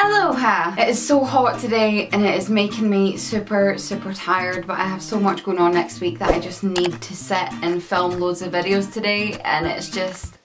Aloha! It is so hot today and it is making me super tired, but I have so much going on next week that I just need to sit and film loads of videos today, and it's just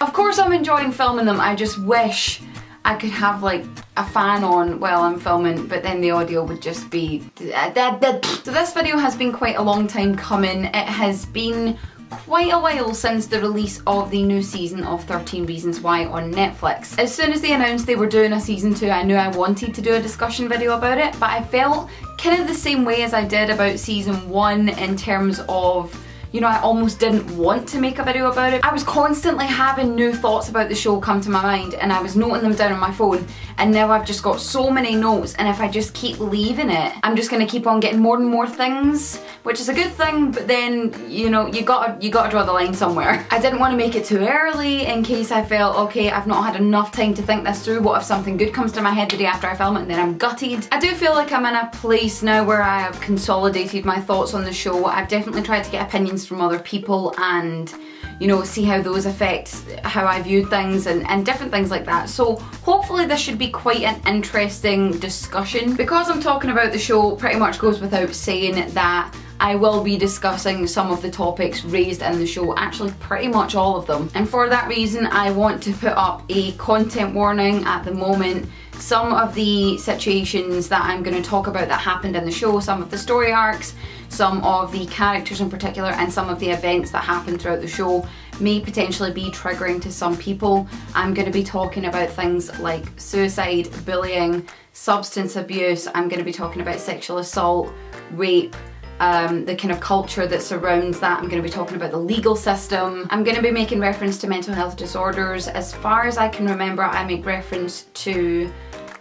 Of course I'm enjoying filming them, I just wish I could have like a fan on while I'm filming, but then the audio would just be So this video has been quite a long time coming. It has been quite a while since the release of the new season of 13 Reasons Why on Netflix. As soon as they announced they were doing a season 2, I knew I wanted to do a discussion video about it, but I felt kind of the same way as I did about season 1 in terms of, you know, I almost didn't want to make a video about it. I was constantly having new thoughts about the show come to my mind and I was noting them down on my phone, and now I've just got so many notes, and if I just keep leaving it, I'm just gonna keep on getting more and more things, which is a good thing, but then, you know, you gotta draw the line somewhere. I didn't want to make it too early in case I felt, okay, I've not had enough time to think this through. What if something good comes to my head the day after I film it and then I'm gutted? I do feel like I'm in a place now where I have consolidated my thoughts on the show. I've definitely tried to get opinions from other people and, you know, see how those affect how I viewed things and different things like that. So hopefully this should be quite an interesting discussion. Because I'm talking about the show, pretty much goes without saying that I will be discussing some of the topics raised in the show, actually pretty much all of them. And for that reason, I want to put up a content warning at the moment. Some of the situations that I'm going to talk about that happened in the show, some of the story arcs, some of the characters in particular, and some of the events that happened throughout the show may potentially be triggering to some people. I'm going to be talking about things like suicide, bullying, substance abuse. I'm going to be talking about sexual assault, rape, the kind of culture that surrounds that. I'm going to be talking about the legal system. I'm going to be making reference to mental health disorders. As far as I can remember, I make reference to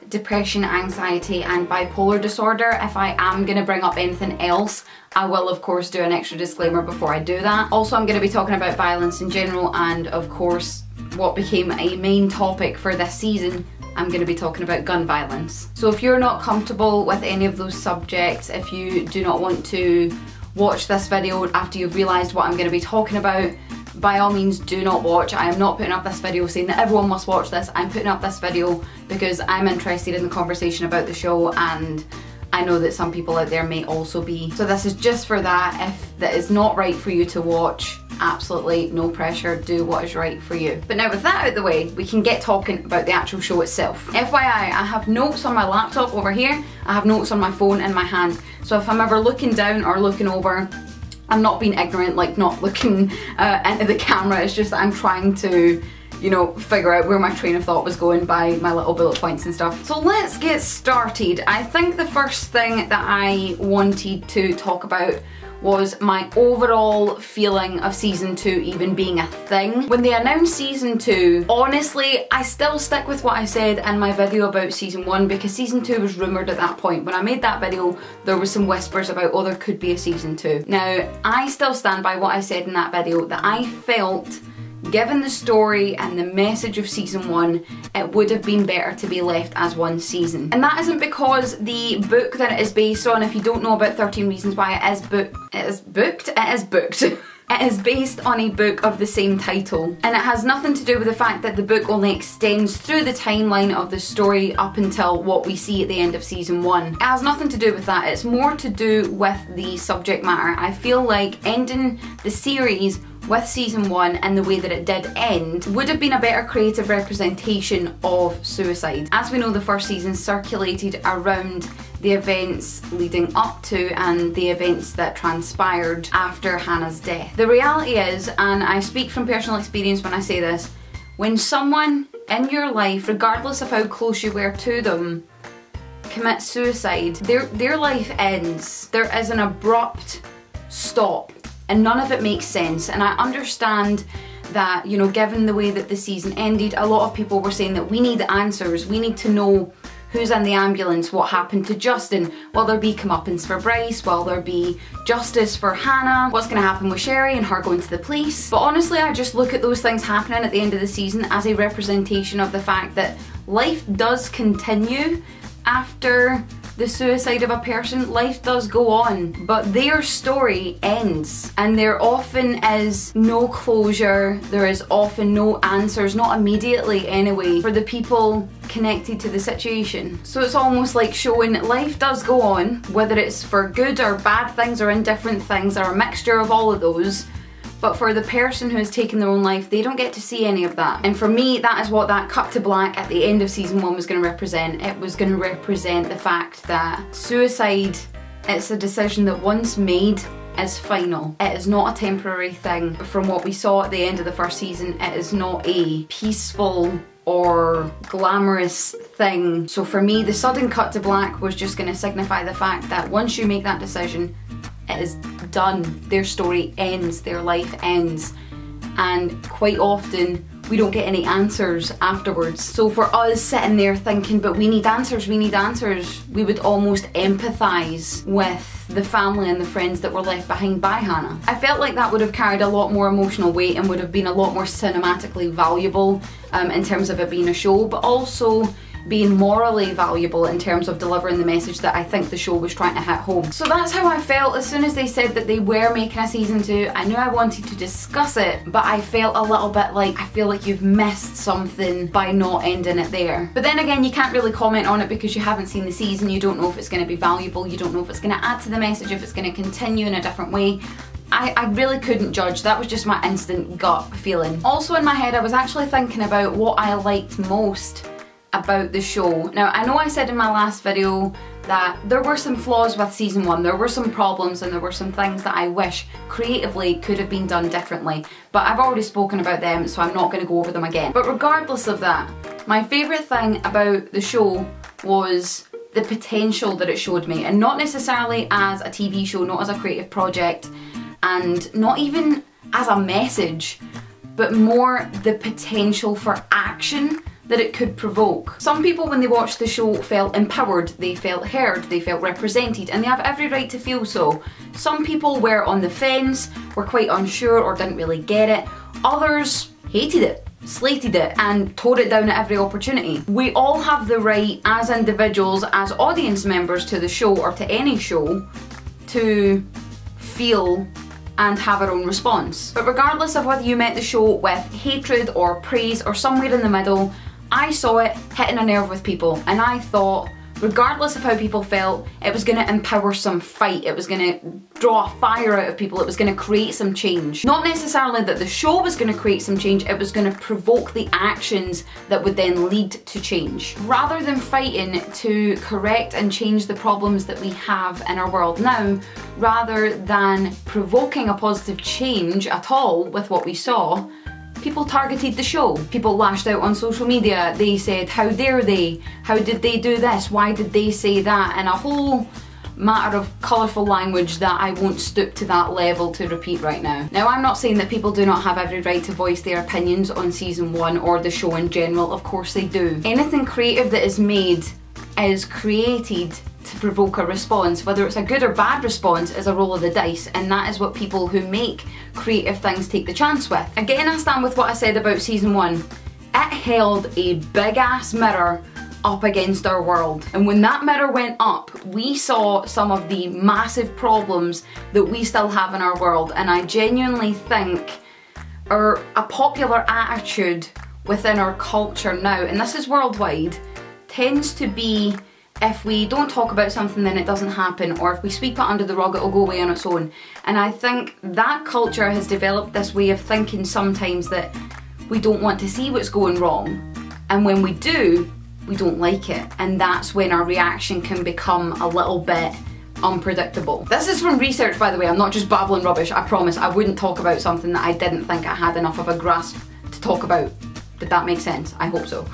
depression, anxiety and bipolar disorder. If I am going to bring up anything else, I will of course do an extra disclaimer before I do that. Also, I'm going to be talking about violence in general, and of course what became a main topic for this season, I'm going to be talking about gun violence. So if you're not comfortable with any of those subjects, if you do not want to watch this video after you've realised what I'm going to be talking about, by all means do not watch. I am not putting up this video saying that everyone must watch this. I'm putting up this video because I'm interested in the conversation about the show, and I know that some people out there may also be. So this is just for that. If that is not right for you to watch, absolutely no pressure, do what is right for you. But now with that out of the way, we can get talking about the actual show itself. FYI, I have notes on my laptop over here, I have notes on my phone in my hand, so if I'm ever looking down or looking over, I'm not being ignorant, like not looking into the camera, it's just that I'm trying to, you know, figure out where my train of thought was going by my little bullet points and stuff. So let's get started. I think the first thing that I wanted to talk about was my overall feeling of season 2 even being a thing. When they announced season 2, honestly, I still stick with what I said in my video about season 1, because season 2 was rumoured at that point. When I made that video, there was some whispers about, oh, there could be a season 2. Now, I still stand by what I said in that video, that I felt, given the story and the message of season 1, it would have been better to be left as one season. And that isn't because the book that it is based on, if you don't know about 13 Reasons Why, it is booked. It is based on a book of the same title, and it has nothing to do with the fact that the book only extends through the timeline of the story up until what we see at the end of season 1. It has nothing to do with that, it's more to do with the subject matter. I feel like ending the series with season 1 and the way that it did end would have been a better creative representation of suicide. As we know, the first season circulated around the events leading up to and the events that transpired after Hannah's death. The reality is, and I speak from personal experience when I say this, when someone in your life, regardless of how close you were to them, commits suicide, their life ends. There is an abrupt stop, and none of it makes sense. And I understand that, you know, given the way that the season ended, a lot of people were saying that we need answers, we need to know who's in the ambulance, what happened to Justin, will there be comeuppance for Bryce, will there be justice for Hannah, what's going to happen with Sherry and her going to the police. But honestly, I just look at those things happening at the end of the season as a representation of the fact that life does continue after the suicide of a person, life does go on, but their story ends, and there often is no closure, there is often no answers, not immediately anyway, for the people connected to the situation. So it's almost like showing life does go on, whether it's for good or bad things or indifferent things or a mixture of all of those. But for the person who has taken their own life, they don't get to see any of that. And for me, that is what that cut to black at the end of season 1 was going to represent. It was going to represent the fact that suicide, it's a decision that once made is final. It is not a temporary thing. From what we saw at the end of the first season, it is not a peaceful or glamorous thing. So for me, the sudden cut to black was just going to signify the fact that once you make that decision, it is done. Their story ends, their life ends, and quite often we don't get any answers afterwards. So for us sitting there thinking, but we need answers, we would almost empathise with the family and the friends that were left behind by Hannah. I felt like that would have carried a lot more emotional weight and would have been a lot more cinematically valuable in terms of it being a show, but also being morally valuable in terms of delivering the message that I think the show was trying to hit home. So that's how I felt as soon as they said that they were making a season 2. I knew I wanted to discuss it, but I felt a little bit like, I feel like you've missed something by not ending it there. But then again, you can't really comment on it because you haven't seen the season, you don't know if it's going to be valuable, you don't know if it's going to add to the message, if it's going to continue in a different way. I really couldn't judge, that was just my instant gut feeling. Also in my head, I was actually thinking about what I liked most about the show. Now, I know I said in my last video that there were some flaws with season 1, there were some problems and there were some things that I wish creatively could have been done differently, but I've already spoken about them, so I'm not going to go over them again. But regardless of that, my favourite thing about the show was the potential that it showed me, and not necessarily as a TV show, not as a creative project, and not even as a message, but more the potential for action that it could provoke. Some people when they watched the show felt empowered, they felt heard, they felt represented, and they have every right to feel so. Some people were on the fence, were quite unsure or didn't really get it. Others hated it, slated it, and tore it down at every opportunity. We all have the right as individuals, as audience members to the show or to any show, to feel and have our own response. But regardless of whether you met the show with hatred or praise or somewhere in the middle, I saw it hitting a nerve with people, and I thought, regardless of how people felt, it was going to empower some fight, it was going to draw a fire out of people, it was going to create some change. Not necessarily that the show was going to create some change, it was going to provoke the actions that would then lead to change. Rather than fighting to correct and change the problems that we have in our world now, rather than provoking a positive change at all with what we saw, people targeted the show. People lashed out on social media. They said, how dare they? How did they do this? Why did they say that? And a whole matter of colourful language that I won't stoop to that level to repeat right now. Now, I'm not saying that people do not have every right to voice their opinions on season 1 or the show in general. Of course they do. Anything creative that is made is created to provoke a response. Whether it's a good or bad response is a roll of the dice, and that is what people who make creative things take the chance with. Again, I stand with what I said about season 1. It held a big ass mirror up against our world, and when that mirror went up, we saw some of the massive problems that we still have in our world, and I genuinely think a popular attitude within our culture now, and this is worldwide, tends to be, if we don't talk about something then it doesn't happen, or if we sweep it under the rug it'll go away on its own. And I think that culture has developed this way of thinking sometimes that we don't want to see what's going wrong, and when we do, we don't like it, and that's when our reaction can become a little bit unpredictable. This is from research, by the way, I'm not just babbling rubbish, I promise. I wouldn't talk about something that I didn't think I had enough of a grasp to talk about. Did that make sense? I hope so.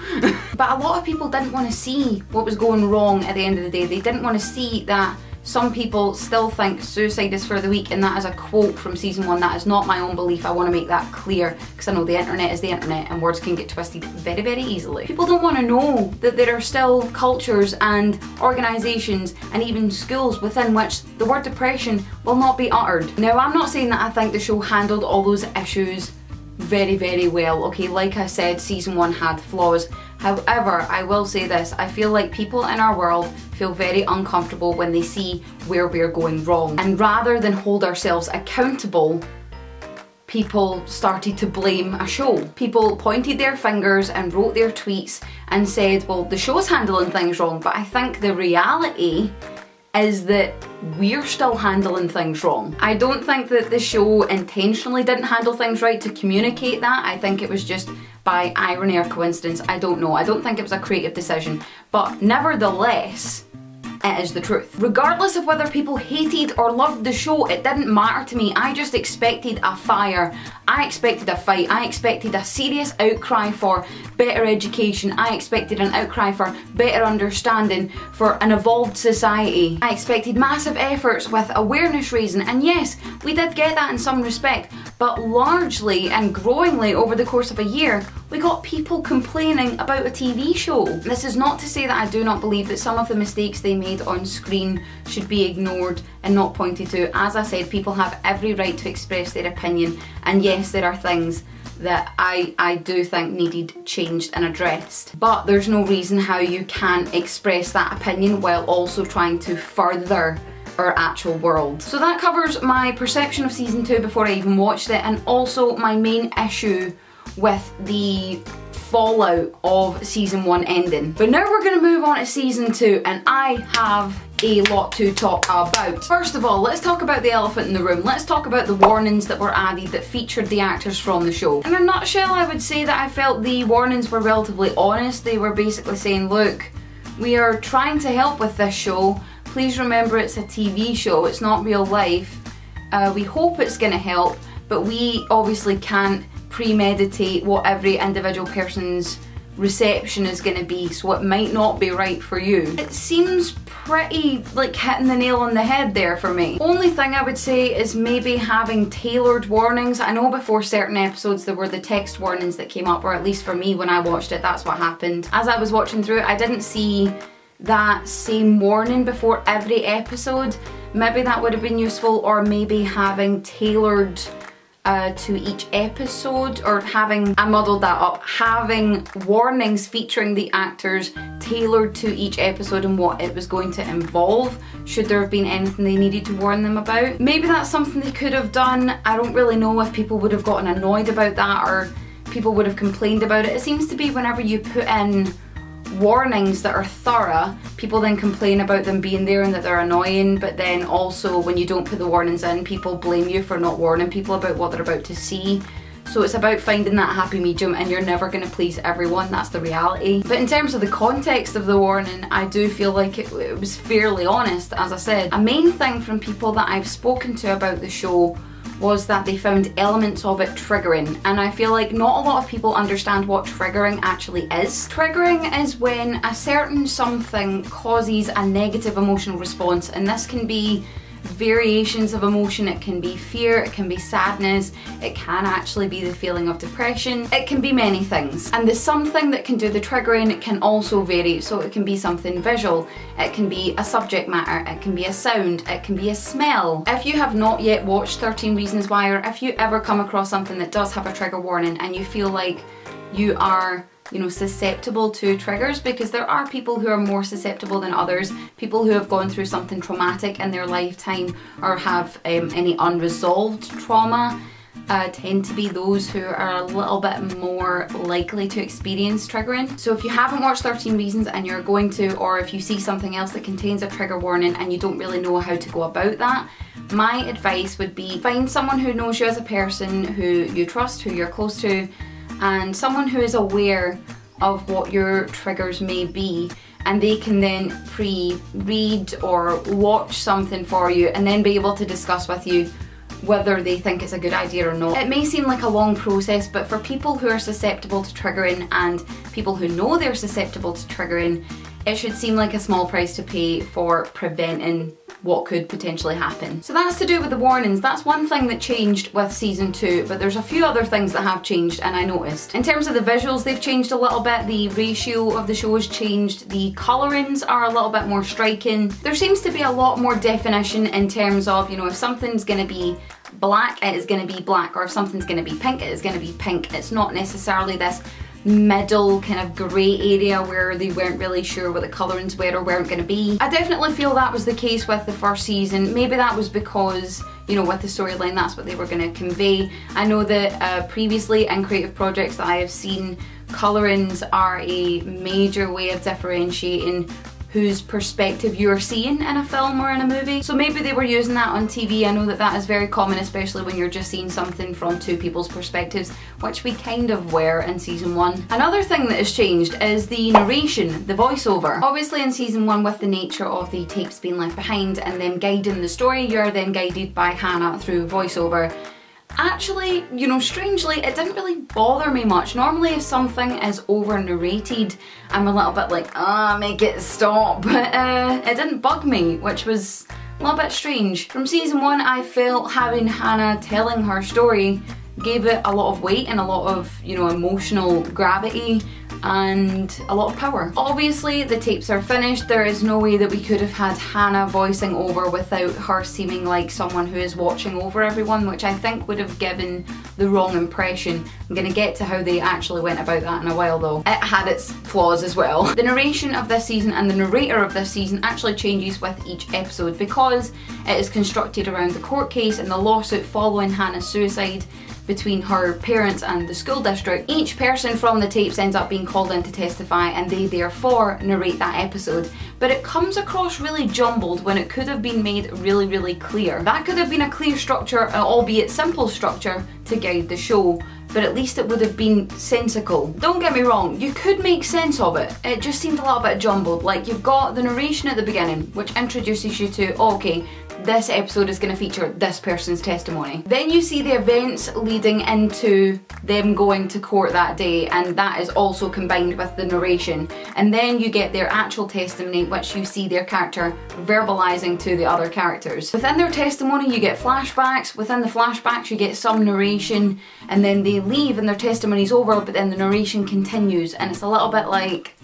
But a lot of people didn't want to see what was going wrong at the end of the day. They didn't want to see that some people still think suicide is for the weak, and that is a quote from season 1. That is not my own belief. I want to make that clear because I know the internet is the internet and words can get twisted very, very easily. People don't want to know that there are still cultures and organisations and even schools within which the word depression will not be uttered. Now, I'm not saying that I think the show handled all those issues very, very well. Okay, like I said, season 1 had flaws. However, I will say this, I feel like people in our world feel very uncomfortable when they see where we're going wrong. And rather than hold ourselves accountable, people started to blame a show. People pointed their fingers and wrote their tweets and said, well, the show's handling things wrong, but I think the reality is that we're still handling things wrong. I don't think that the show intentionally didn't handle things right to communicate that. I think it was just by irony or coincidence. I don't know. I don't think it was a creative decision, but nevertheless, it is the truth. Regardless of whether people hated or loved the show, it didn't matter to me. I just expected a fire. I expected a fight. I expected a serious outcry for better education. I expected an outcry for better understanding, for an evolved society. I expected massive efforts with awareness raising, and yes, we did get that in some respect, but largely and growingly over the course of a year, we got people complaining about a TV show. This is not to say that I do not believe that some of the mistakes they made on screen should be ignored and not pointed to. As I said, people have every right to express their opinion, and yes, there are things that I do think needed changed and addressed. But there's no reason how you can't express that opinion while also trying to further our actual world. So that covers my perception of season 2 before I even watched it, and also my main issue with the fallout of season 1 ending. But now we're going to move on to season 2, and I have a lot to talk about. First of all, let's talk about the elephant in the room. Let's talk about the warnings that were added that featured the actors from the show. In a nutshell, I would say that I felt the warnings were relatively honest. They were basically saying, look, we are trying to help with this show. Please remember it's a TV show, it's not real life. We hope it's going to help, but we obviously can't premeditate what every individual person's reception is going to be, so it might not be right for you. It seems pretty like hitting the nail on the head there for me. Only thing I would say is maybe having tailored warnings. I know before certain episodes there were the text warnings that came up, or at least for me when I watched it, that's what happened. As I was watching through it, I didn't see that same warning before every episode. Maybe that would have been useful, or maybe having tailored to each episode, or having, I muddled that up, having warnings featuring the actors tailored to each episode and what it was going to involve, should there have been anything they needed to warn them about. Maybe that's something they could have done. I don't really know if people would have gotten annoyed about that or people would have complained about it. It seems to be whenever you put in warnings that are thorough, people then complain about them being there and that they're annoying, but then also when you don't put the warnings in, people blame you for not warning people about what they're about to see. So it's about finding that happy medium, and you're never going to please everyone, that's the reality. But in terms of the context of the warning, I do feel like it was fairly honest. As I said, a main thing from people that I've spoken to about the show was that they found elements of it triggering, and I feel like not a lot of people understand what triggering actually is. Triggering is when a certain something causes a negative emotional response, and this can be variations of emotion. It can be fear, it can be sadness, it can actually be the feeling of depression, it can be many things. And the something that can do the triggering can also vary, so it can be something visual, it can be a subject matter, it can be a sound, it can be a smell. If you have not yet watched 13 Reasons Why, or if you ever come across something that does have a trigger warning and you feel like you are, you know, susceptible to triggers, because there are people who are more susceptible than others. People who have gone through something traumatic in their lifetime or have any unresolved trauma tend to be those who are a little bit more likely to experience triggering. So if you haven't watched 13 Reasons and you're going to, or if you see something else that contains a trigger warning and you don't really know how to go about that, my advice would be find someone who knows you as a person, who you trust, who you're close to, and someone who is aware of what your triggers may be, and they can then pre-read or watch something for you and then be able to discuss with you whether they think it's a good idea or not. It may seem like a long process, but for people who are susceptible to triggering and people who know they're susceptible to triggering, it should seem like a small price to pay for preventing what could potentially happen. So that's to do with the warnings. That's one thing that changed with season 2, but there's a few other things that have changed, and I noticed. In terms of the visuals, they've changed a little bit. The ratio of the show has changed. The colorings are a little bit more striking. There seems to be a lot more definition in terms of, you know, if something's gonna be black, it is gonna be black, or if something's gonna be pink, it is gonna be pink. It's not necessarily this middle kind of grey area where they weren't really sure what the colourings were or weren't going to be. I definitely feel that was the case with the first season. Maybe that was because, you know, with the storyline that's what they were going to convey. I know that previously in creative projects that I have seen, colourings are a major way of differentiating whose perspective you're seeing in a film or in a movie. So maybe they were using that on TV. I know that that is very common, especially when you're just seeing something from two people's perspectives, which we kind of were in season 1. Another thing that has changed is the narration, the voiceover. Obviously in season 1, with the nature of the tapes being left behind and them guiding the story, you're then guided by Hannah through voiceover. Actually, you know, strangely, it didn't really bother me much. Normally if something is over narrated, I'm a little bit like, make it stop, but it didn't bug me, which was a little bit strange. From season 1, I felt having Hannah telling her story gave it a lot of weight and a lot of, you know, emotional gravity and a lot of power. Obviously the tapes are finished. There is no way that we could have had Hannah voicing over without her seeming like someone who is watching over everyone, which I think would have given the wrong impression. I'm gonna get to how they actually went about that in a while though. It had its flaws as well. The narration of this season and the narrator of this season actually changes with each episode because it is constructed around the court case and the lawsuit following Hannah's suicide between her parents and the school district. Each person from the tapes ends up being called in to testify and they therefore narrate that episode. But it comes across really jumbled when it could have been made really, really clear. That could have been a clear structure, albeit simple structure, to guide the show, but at least it would have been sensical. Don't get me wrong, you could make sense of it. It just seemed a little bit jumbled. Like, you've got the narration at the beginning, which introduces you to, okay, this episode is going to feature this person's testimony. Then you see the events leading into them going to court that day, and that is also combined with the narration. And then you get their actual testimony, which you see their character verbalizing to the other characters. Within their testimony you get flashbacks, within the flashbacks you get some narration, and then they leave and their testimony's over, but then the narration continues, and it's a little bit like,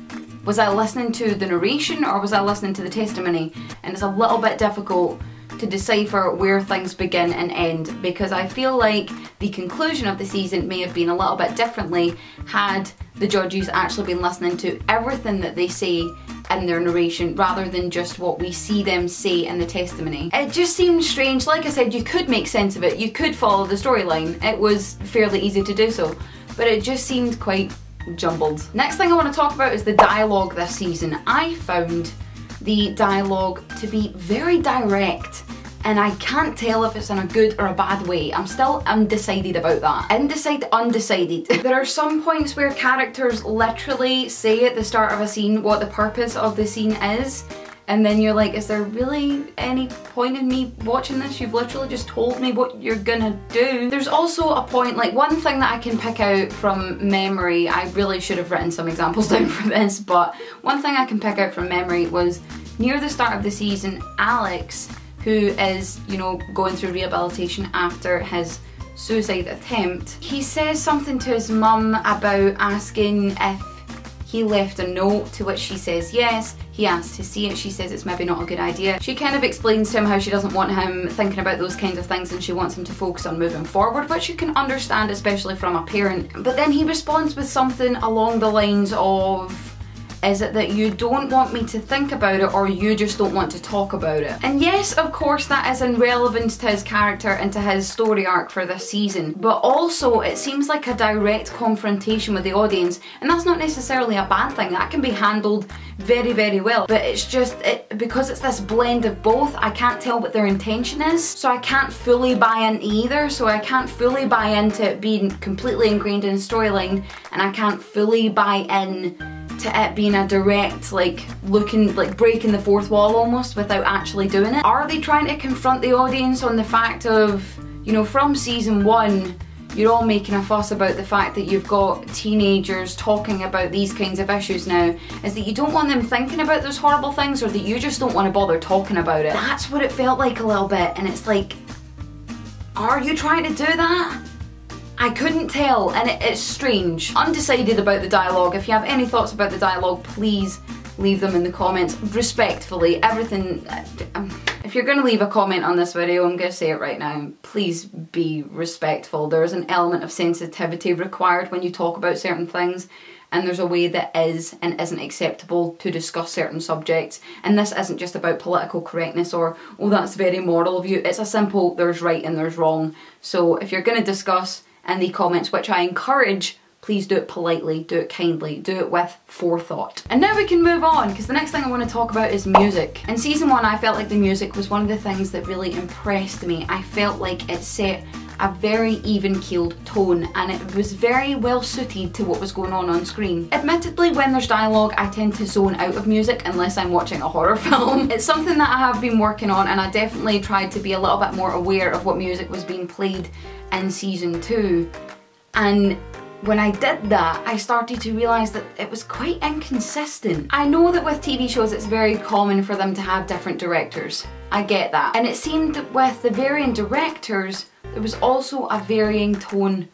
was I listening to the narration or was I listening to the testimony? And it's a little bit difficult to decipher where things begin and end, because I feel like the conclusion of the season may have been a little bit differently had the judges actually been listening to everything that they say in their narration rather than just what we see them say in the testimony. It just seemed strange. Like I said, you could make sense of it, you could follow the storyline, it was fairly easy to do so, but it just seemed quite jumbled. Next thing I want to talk about is the dialogue this season. I found the dialogue to be very direct, and I can't tell if it's in a good or a bad way. I'm still undecided about that. Undecided. There are some points where characters literally say at the start of a scene what the purpose of the scene is, and then you're like, is there really any point in me watching this? You've literally just told me what you're gonna do. There's also a point, like one thing that I can pick out from memory, I really should have written some examples down for this, but one thing I can pick out from memory was near the start of the season, Alex, who is, you know, going through rehabilitation after his suicide attempt, he says something to his mum about asking if he left a note, to which she says yes. He asks to see it, she says it's maybe not a good idea. She kind of explains to him how she doesn't want him thinking about those kinds of things and she wants him to focus on moving forward, which you can understand, especially from a parent. But then he responds with something along the lines of, is it that you don't want me to think about it or you just don't want to talk about it? And yes, of course that is in relevance to his character and to his story arc for this season, but also it seems like a direct confrontation with the audience, and that's not necessarily a bad thing. That can be handled very, very well, but it's just, because it's this blend of both, I can't tell what their intention is, so I can't fully buy into either. So I can't fully buy into it being completely ingrained in the storyline, and I can't fully buy in to it being a direct, like, looking, like, breaking the fourth wall almost without actually doing it. Are they trying to confront the audience on the fact of, you know, from season 1, you're all making a fuss about the fact that you've got teenagers talking about these kinds of issues now, is that you don't want them thinking about those horrible things, or that you just don't want to bother talking about it? That's what it felt like a little bit, and it's like, are you trying to do that? I couldn't tell, and it's strange. Undecided about the dialogue. If you have any thoughts about the dialogue, please leave them in the comments. Respectfully, everything, If you're going to leave a comment on this video, I'm going to say it right now, please be respectful. There is an element of sensitivity required when you talk about certain things, and there's a way that is and isn't acceptable to discuss certain subjects. And this isn't just about political correctness or, oh, that's very moral of you. It's a simple, there's right and there's wrong. So if you're going to discuss in the comments, which I encourage, please do it politely, do it kindly, do it with forethought. And now we can move on, because the next thing I want to talk about is music. In season 1, I felt like the music was one of the things that really impressed me. I felt like it set a very even-keeled tone, and it was very well suited to what was going on screen. Admittedly, when there's dialogue, I tend to zone out of music unless I'm watching a horror film. It's something that I have been working on, and I definitely tried to be a little bit more aware of what music was being played in season 2. And when I did that, I started to realise that it was quite inconsistent. I know that with TV shows it's very common for them to have different directors. I get that. And it seemed that with the varying directors, there was also a varying tone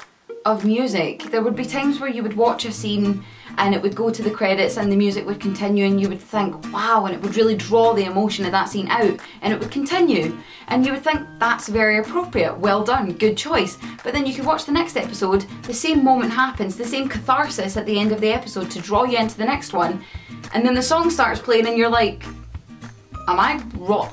of music. There would be times where you would watch a scene and it would go to the credits and the music would continue and you would think, wow, and it would really draw the emotion of that scene out, and it would continue. And you would think, that's very appropriate, well done, good choice. But then you could watch the next episode, the same moment happens, the same catharsis at the end of the episode to draw you into the next one, and then the song starts playing and you're like, am I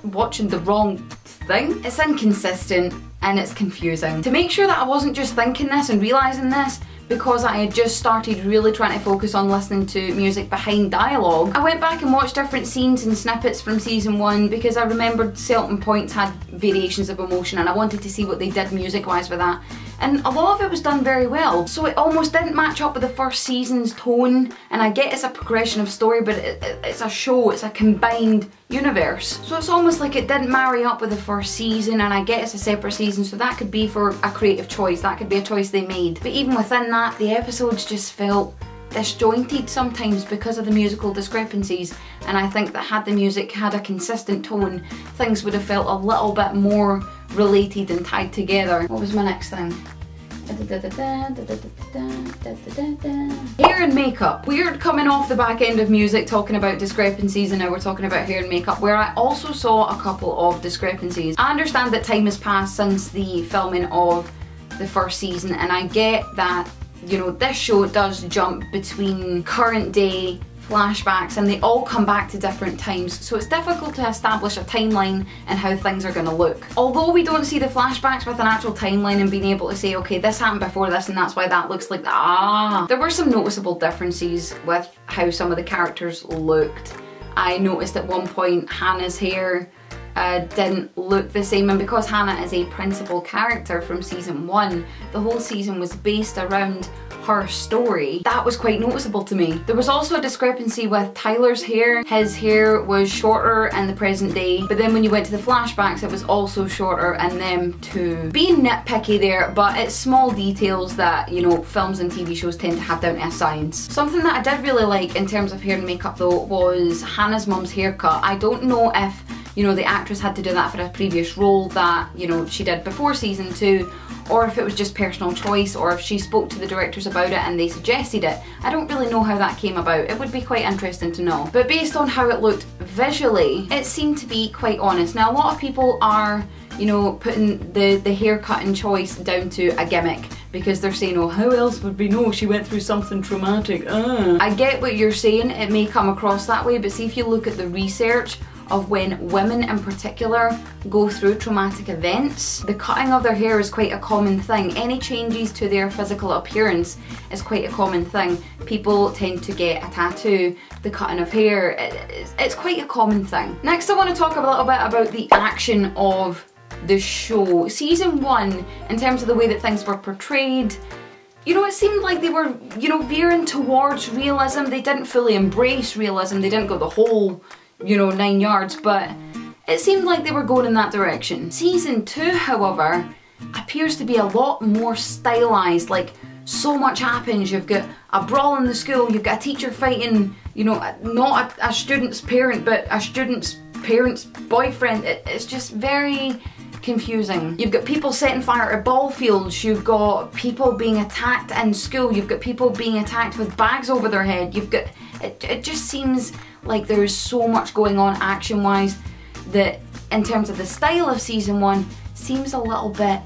watching the wrong thing? It's inconsistent and it's confusing. To make sure that I wasn't just thinking this and realising this, because I had just started really trying to focus on listening to music behind dialogue, I went back and watched different scenes and snippets from season 1 because I remembered certain points had variations of emotion and I wanted to see what they did music-wise with that. And a lot of it was done very well, so it almost didn't match up with the first season's tone, and I get it's a progression of story, but it's a show, it's a combined universe. So it's almost like it didn't marry up with the first season, and I get it's a separate season, so that could be for a creative choice, that could be a choice they made. But even within that, the episodes just felt disjointed sometimes because of the musical discrepancies, and I think that had the music had a consistent tone, things would have felt a little bit more related and tied together. What was my next thing? Hair and makeup. Weird coming off the back end of music talking about discrepancies, and now we're talking about hair and makeup, where I also saw a couple of discrepancies. I understand that time has passed since the filming of the first season, and I get that, you know, this show does jump between current day flashbacks and they all come back to different times, so it's difficult to establish a timeline and how things are going to look. Although we don't see the flashbacks with an actual timeline and being able to say, okay, this happened before this and that's why that looks like that. There were some noticeable differences with how some of the characters looked. I noticed at one point Hannah's hair didn't look the same, and because Hannah is a principal character from season 1, the whole season was based around her story. That was quite noticeable to me. There was also a discrepancy with Tyler's hair. His hair was shorter in the present day, but then when you went to the flashbacks it was also shorter in them too. Being nitpicky there, but it's small details that, you know, films and TV shows tend to have down to a science. Something that I did really like in terms of hair and makeup though was Hannah's mum's haircut. I don't know if, you know, the actress had to do that for a previous role that, you know, she did before season 2, or if it was just personal choice, or if she spoke to the directors about it and they suggested it. I don't really know how that came about. It would be quite interesting to know. But based on how it looked visually, it seemed to be quite honest. Now a lot of people are, you know, putting the haircut and choice down to a gimmick, because they're saying, oh, how else would we know she went through something traumatic? I get what you're saying, it may come across that way, but see if you look at the research of when women in particular go through traumatic events, the cutting of their hair is quite a common thing. Any changes to their physical appearance is quite a common thing. People tend to get a tattoo, the cutting of hair, it's quite a common thing. Next I want to talk a little bit about the action of the show. Season 1, in terms of the way that things were portrayed, you know, it seemed like they were, you know, veering towards realism. They didn't fully embrace realism, they didn't go the whole, you know, 9 yards, but it seemed like they were going in that direction. Season 2, however, appears to be a lot more stylized. Like, so much happens. You've got a brawl in the school, you've got a teacher fighting, you know, not a student's parent, but a student's parent's boyfriend. It's just very confusing. You've got people setting fire at ball fields, you've got people being attacked in school, you've got people being attacked with bags over their head, you've got, it just seems like there is so much going on action wise that in terms of the style of season 1, seems a little bit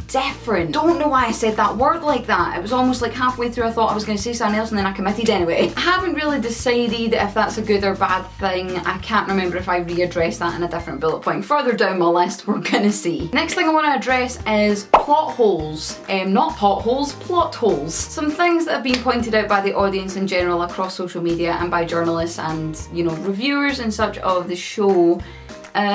different. Don't know why I said that word like that. It was almost like halfway through I thought I was going to say something else and then I committed anyway. I haven't really decided if that's a good or bad thing. I can't remember if I readdressed that in a different bullet point. Further down my list, we're gonna see. Next thing I want to address is plot holes. Not potholes, plot holes. Some things that have been pointed out by the audience in general across social media and by journalists and, you know, reviewers and such of the show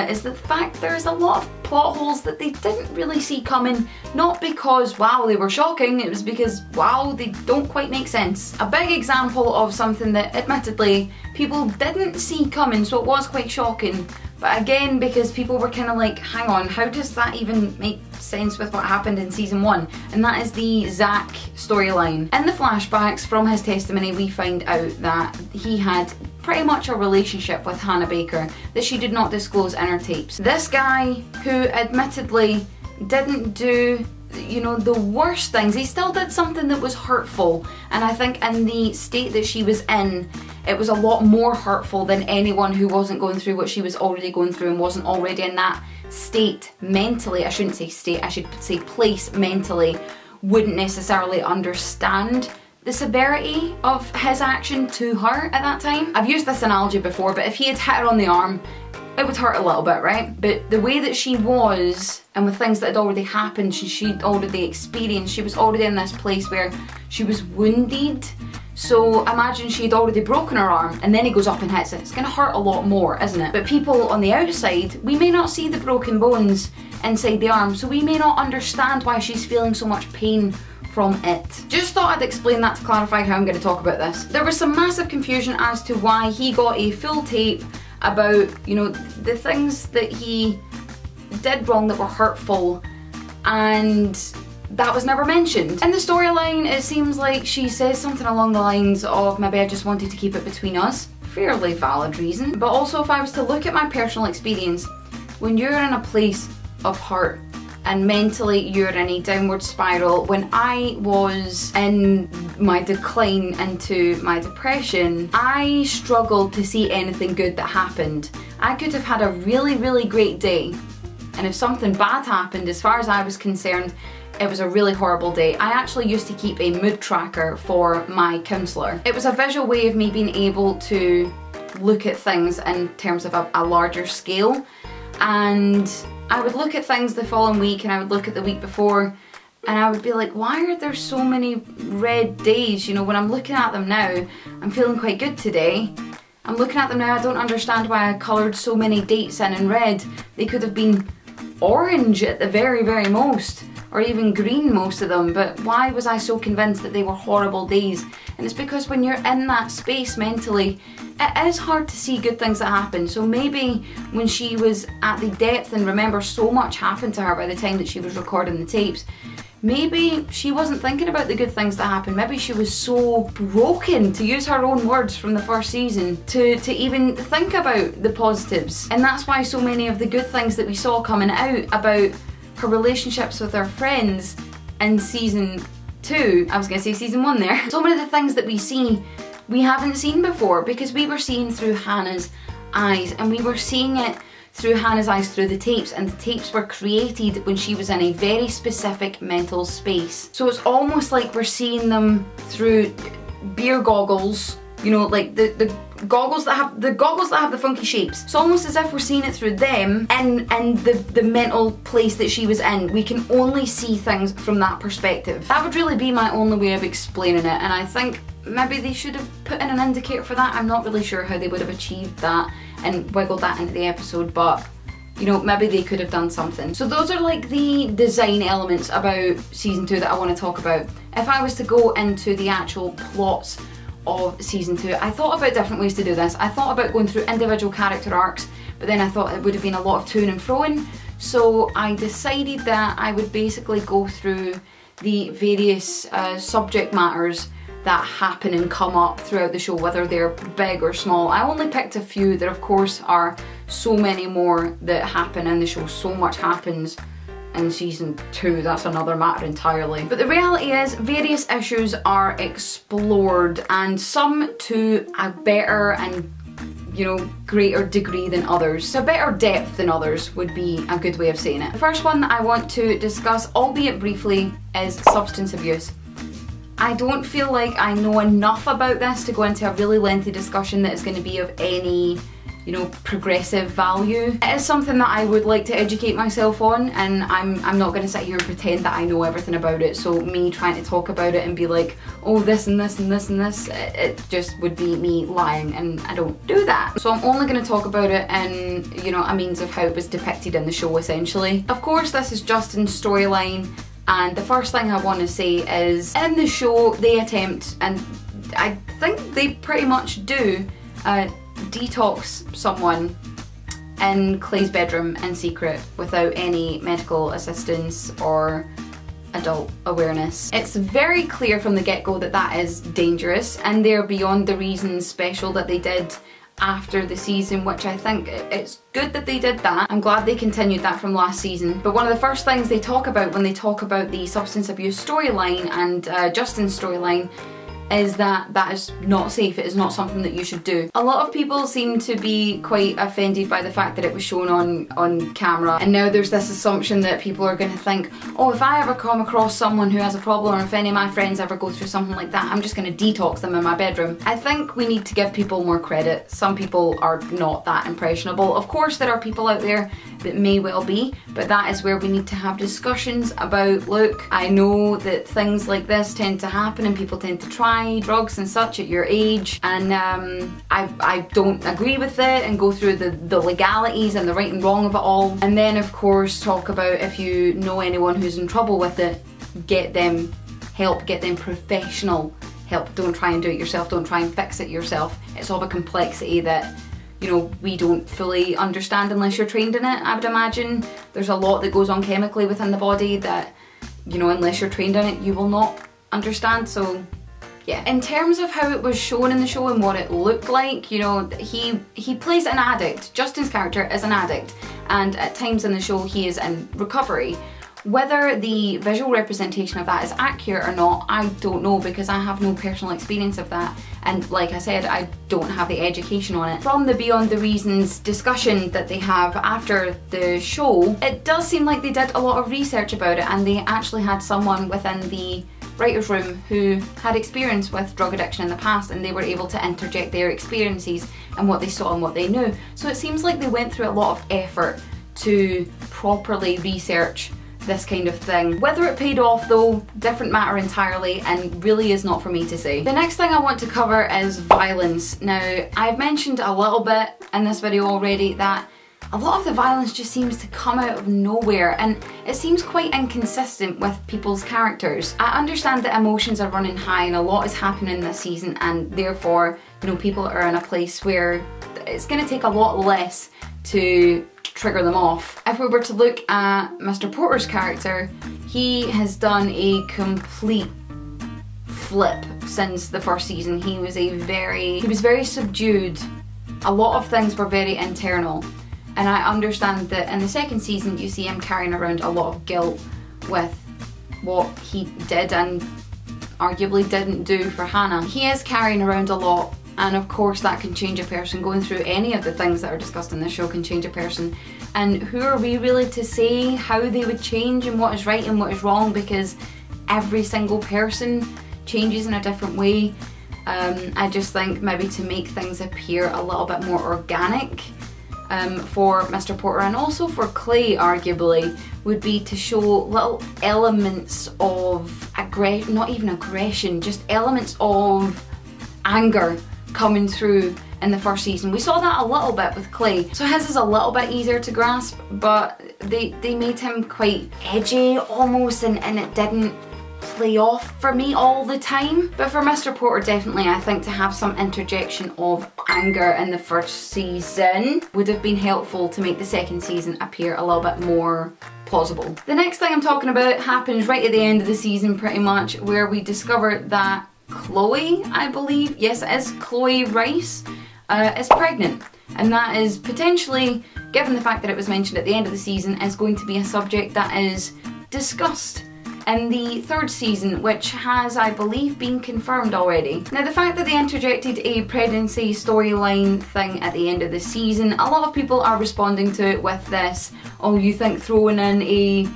is the fact there's a lot of plot holes that they didn't really see coming, not because, wow, they were shocking, it was because, wow, they don't quite make sense. A big example of something that, admittedly, people didn't see coming, so it was quite shocking, but again, because people were kind of like, hang on, how does that even make sense with what happened in season 1? And that is the Zach storyline. In the flashbacks from his testimony, we find out that he had pretty much a relationship with Hannah Baker that she did not disclose in her tapes. This guy, who admittedly didn't do, you know, the worst things, he still did something that was hurtful, and I think in the state that she was in, it was a lot more hurtful than anyone who wasn't going through what she was already going through and wasn't already in that state mentally. I shouldn't say state, I should say place mentally, wouldn't necessarily understand the severity of his action to her at that time. I've used this analogy before, but if he had hit her on the arm, it would hurt a little bit, right? But the way that she was, and with things that had already happened, she'd already experienced, she was already in this place where she was wounded. So imagine she'd already broken her arm and then he goes up and hits it. It's gonna hurt a lot more, isn't it? But people on the outside, we may not see the broken bones inside the arm, so we may not understand why she's feeling so much pain from it. Just thought I'd explain that to clarify how I'm going to talk about this. There was some massive confusion as to why he got a full tape about, you know, the things that he did wrong that were hurtful, and that was never mentioned. In the storyline, it seems like she says something along the lines of, maybe I just wanted to keep it between us. Fairly valid reason. But also, if I was to look at my personal experience, when you're in a place of hurt and mentally you're in a downward spiral, when I was in my decline into my depression, I struggled to see anything good that happened. I could have had a really, really great day, and if something bad happened, as far as I was concerned, it was a really horrible day. I actually used to keep a mood tracker for my counsellor. It was a visual way of me being able to look at things in terms of a larger scale, and I would look at things the following week and I would look at the week before and I would be like, why are there so many red days? You know, when I'm looking at them now, I'm feeling quite good today. I'm looking at them now, I don't understand why I coloured so many dates in red. They could have been orange at the very, very most, or even green, most of them, but why was I so convinced that they were horrible days? And it's because when you're in that space mentally, it is hard to see good things that happen. So maybe when she was at the depth and remember so much happened to her by the time that she was recording the tapes, maybe she wasn't thinking about the good things that happened. Maybe she was so broken, to use her own words from the first season, to even think about the positives. And that's why so many of the good things that we saw coming out about her relationships with her friends in season 2, I was going to say season 1 there, so many of the things that we see, we haven't seen before, because we were seeing through Hannah's eyes, and we were seeing it through Hannah's eyes through the tapes, and the tapes were created when she was in a very specific mental space. So it's almost like we're seeing them through beer goggles, you know, like the goggles that have the funky shapes. It's almost as if we're seeing it through them and the mental place that she was in. We can only see things from that perspective. That would really be my only way of explaining it, and I think maybe they should have put in an indicator for that. I'm not really sure how they would have achieved that and wiggled that into the episode, but you know, maybe they could have done something. So those are like the design elements about season 2 that I want to talk about. If I was to go into the actual plots of season 2, I thought about different ways to do this. I thought about going through individual character arcs, but then I thought it would have been a lot of to-ing and froing, so I decided that I would basically go through the various subject matters that happen and come up throughout the show, whether they're big or small. I only picked a few. There of course are so many more that happen in the show. So much happens in season 2, that's another matter entirely. But the reality is, various issues are explored, and some to a better and you know, greater degree than others. So better depth than others would be a good way of saying it. The first one that I want to discuss, albeit briefly, is substance abuse. I don't feel like I know enough about this to go into a really lengthy discussion that is going to be of any, you know, progressive value. It is something that I would like to educate myself on, and I'm not going to sit here and pretend that I know everything about it. So me trying to talk about it and be like, oh, this and this and this and this, it just would be me lying, and I don't do that. So I'm only going to talk about it in, you know, a means of how it was depicted in the show, essentially. Of course, this is Justin's storyline, and the first thing I want to say is, in the show they attempt, and I think they pretty much do, detox someone in Clay's bedroom in secret without any medical assistance or adult awareness. It's very clear from the get-go that that is dangerous, and they're beyond the reasons special that they did after the season, which I think it's good that they did that. I'm glad they continued that from last season. But one of the first things they talk about when they talk about the substance abuse storyline and Justin's storyline is that that is not safe. It is not something that you should do. A lot of people seem to be quite offended by the fact that it was shown on camera, and now there's this assumption that people are going to think, oh, if I ever come across someone who has a problem, or if any of my friends ever go through something like that, I'm just going to detox them in my bedroom. I think we need to give people more credit. Some people are not that impressionable. Of course there are people out there that may well be, but that is where we need to have discussions about, look, I know that things like this tend to happen and people tend to try drugs and such at your age, and I don't agree with it, and go through the legalities and the right and wrong of it all, and then of course talk about, if you know anyone who's in trouble with it, get them help, get them professional help. Don't try and do it yourself, don't try and fix it yourself. It's of a complexity that, you know, we don't fully understand unless you're trained in it, I would imagine. There's a lot that goes on chemically within the body that, you know, unless you're trained in it, you will not understand. So yeah, in terms of how it was shown in the show and what it looked like, you know, he plays an addict. Justin's character is an addict, and at times in the show he is in recovery. Whether the visual representation of that is accurate or not, I don't know, because I have no personal experience of that, and like I said, I don't have the education on it. From the Beyond the Reasons discussion that they have after the show, it does seem like they did a lot of research about it, and they actually had someone within the writer's room who had experience with drug addiction in the past, and they were able to interject their experiences and what they saw and what they knew. So it seems like they went through a lot of effort to properly research this kind of thing. Whether it paid off though, different matter entirely, and really is not for me to say. The next thing I want to cover is violence. Now, I've mentioned a little bit in this video already that a lot of the violence just seems to come out of nowhere, and it seems quite inconsistent with people's characters. I understand that emotions are running high and a lot is happening this season, and therefore, you know, people are in a place where it's going to take a lot less to trigger them off. If we were to look at Mr. Porter's character, he has done a complete flip since the first season. He was very subdued. A lot of things were very internal. And I understand that in the second season you see him carrying around a lot of guilt with what he did and arguably didn't do for Hannah. He is carrying around a lot, and of course that can change a person. Going through any of the things that are discussed in this show can change a person. And who are we really to say how they would change and what is right and what is wrong, because every single person changes in a different way. I just think maybe to make things appear a little bit more organic, for Mr. Porter and also for Clay arguably, would be to show little elements of aggression, not even aggression, just elements of anger coming through in the first season. We saw that a little bit with Clay. So his is a little bit easier to grasp, but they made him quite edgy almost, and it didn't play off for me all the time. But for Mr. Porter, definitely I think to have some interjection of anger in the first season would have been helpful to make the second season appear a little bit more plausible. The next thing I'm talking about happens right at the end of the season pretty much, where we discover that Chloe, I believe, yes it is Chloe Rice, is pregnant, and that is potentially, given the fact that it was mentioned at the end of the season, is going to be a subject that is discussed in the 3rd season, which has, I believe, been confirmed already. Now, the fact that they interjected a pregnancy storyline thing at the end of the season, a lot of people are responding to it with this, oh, you think throwing in a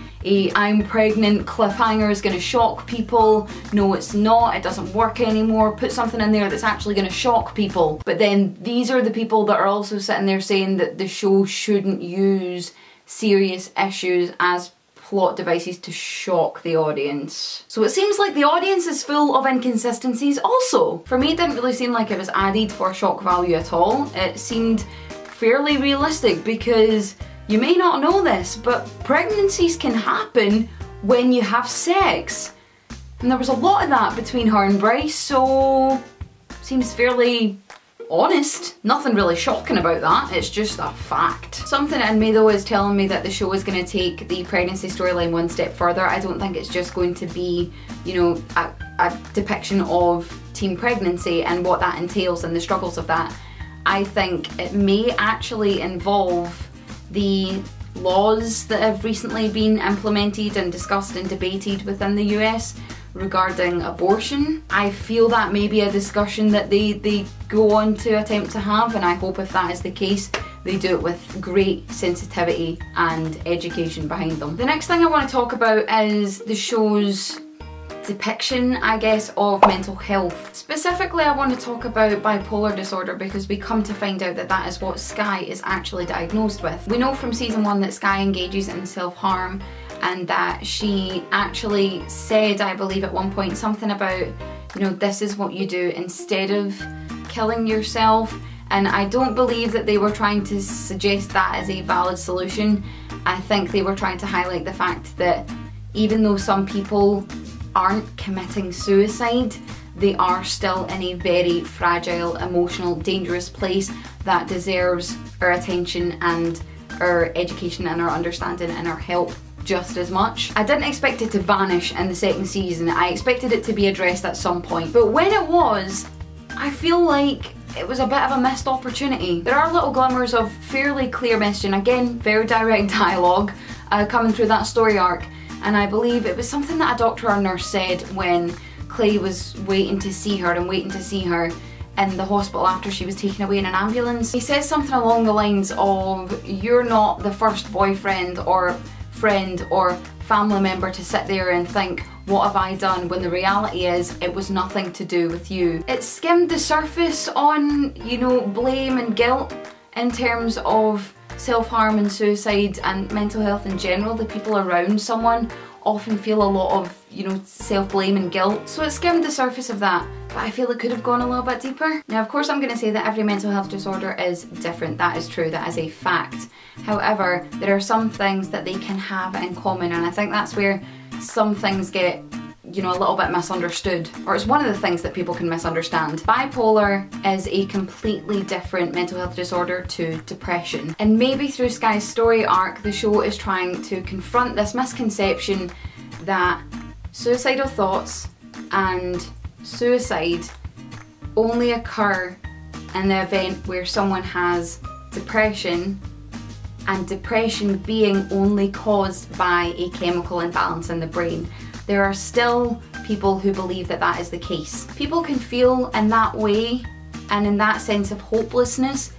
I'm pregnant cliffhanger is going to shock people? No, it's not. It doesn't work anymore. Put something in there that's actually going to shock people. But then these are the people that are also sitting there saying that the show shouldn't use serious issues as plot devices to shock the audience. So it seems like the audience is full of inconsistencies also. For me, it didn't really seem like it was added for shock value at all. It seemed fairly realistic because you may not know this, but pregnancies can happen when you have sex. And there was a lot of that between her and Bryce, so seems fairly honest. Nothing really shocking about that, it's just a fact. Something in me though is telling me that the show is going to take the pregnancy storyline one step further. I don't think it's just going to be, you know, a depiction of teen pregnancy and what that entails and the struggles of that. I think it may actually involve the laws that have recently been implemented and discussed and debated within the US regarding abortion. I feel that may be a discussion that they go on to attempt to have, and I hope if that is the case, they do it with great sensitivity and education behind them. The next thing I want to talk about is the show's depiction, I guess, of mental health. Specifically, I want to talk about bipolar disorder because we come to find out that that is what Skye is actually diagnosed with. We know from season 1 that Skye engages in self-harm and that she actually said, I believe at one point, something about, you know, this is what you do instead of killing yourself. And I don't believe that they were trying to suggest that as a valid solution. I think they were trying to highlight the fact that even though some people aren't committing suicide, they are still in a very fragile, emotional, dangerous place that deserves our attention and our education and our understanding and our help just as much. I didn't expect it to vanish in the 2nd season. I expected it to be addressed at some point, but when it was, I feel like it was a bit of a missed opportunity. There are little glimmers of fairly clear messaging, again, very direct dialogue coming through that story arc. And I believe it was something that a doctor or nurse said when Clay was waiting to see her and waiting to see her in the hospital after she was taken away in an ambulance. He says something along the lines of, you're not the first boyfriend or friend or family member to sit there and think, what have I done? When the reality is, it was nothing to do with you. It skimmed the surface on, you know, blame and guilt in terms of self-harm and suicide and mental health in general. The people around someone often feel a lot of, you know, self-blame and guilt. So it skimmed the surface of that, but I feel it could have gone a little bit deeper. Now, of course, I'm going to say that every mental health disorder is different. That is true, that is a fact. However, there are some things that they can have in common, and I think that's where some things get, you know, a little bit misunderstood, or it's one of the things that people can misunderstand. Bipolar is a completely different mental health disorder to depression, and maybe through Skye's story arc, the show is trying to confront this misconception that suicidal thoughts and suicide only occur in the event where someone has depression, and depression being only caused by a chemical imbalance in the brain. There are still people who believe that that is the case. People can feel in that way and in that sense of hopelessness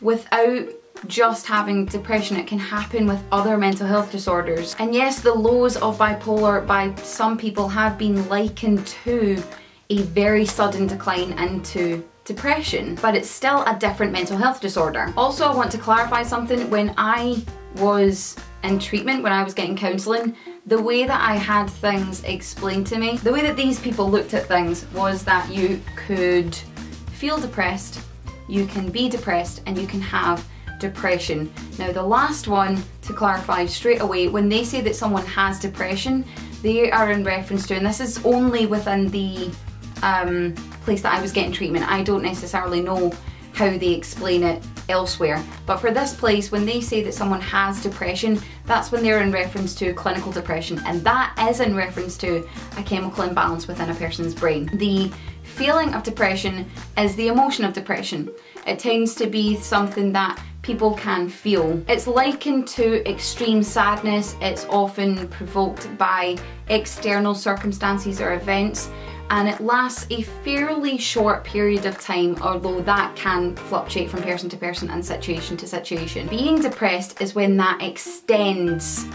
without just having depression. It can happen with other mental health disorders. And yes, the lows of bipolar by some people have been likened to a very sudden decline into depression, but it's still a different mental health disorder. Also, I want to clarify something. When I was in treatment, when I was getting counselling, the way that I had things explained to me, the way that these people looked at things was that you could feel depressed, you can be depressed, and you can have depression. Now, the last one, to clarify straight away, when they say that someone has depression, they are in reference to, and this is only within the place that I was getting treatment, I don't necessarily know how they explain it elsewhere, but for this place, when they say that someone has depression, that's when they're in reference to clinical depression, and that is in reference to a chemical imbalance within a person's brain. The feeling of depression is the emotion of depression. It tends to be something that people can feel. It's likened to extreme sadness. It's often provoked by external circumstances or events, and it lasts a fairly short period of time, although that can fluctuate from person to person and situation to situation. Being depressed is when that extends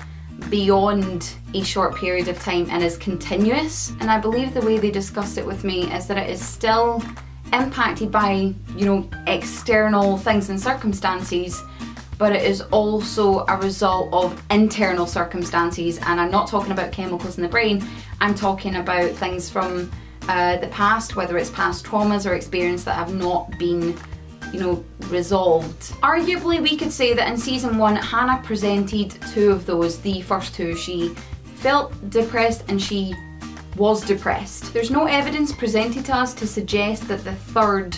beyond a short period of time and is continuous, and I believe the way they discussed it with me is that it is still impacted by, you know, external things and circumstances, but it is also a result of internal circumstances. And I'm not talking about chemicals in the brain, I'm talking about things from the past, whether it's past traumas or experience that have not been, you know, resolved. Arguably, we could say that in season 1, Hannah presented 2 of those. The first 2, she felt depressed and she was depressed. There's no evidence presented to us to suggest that the 3rd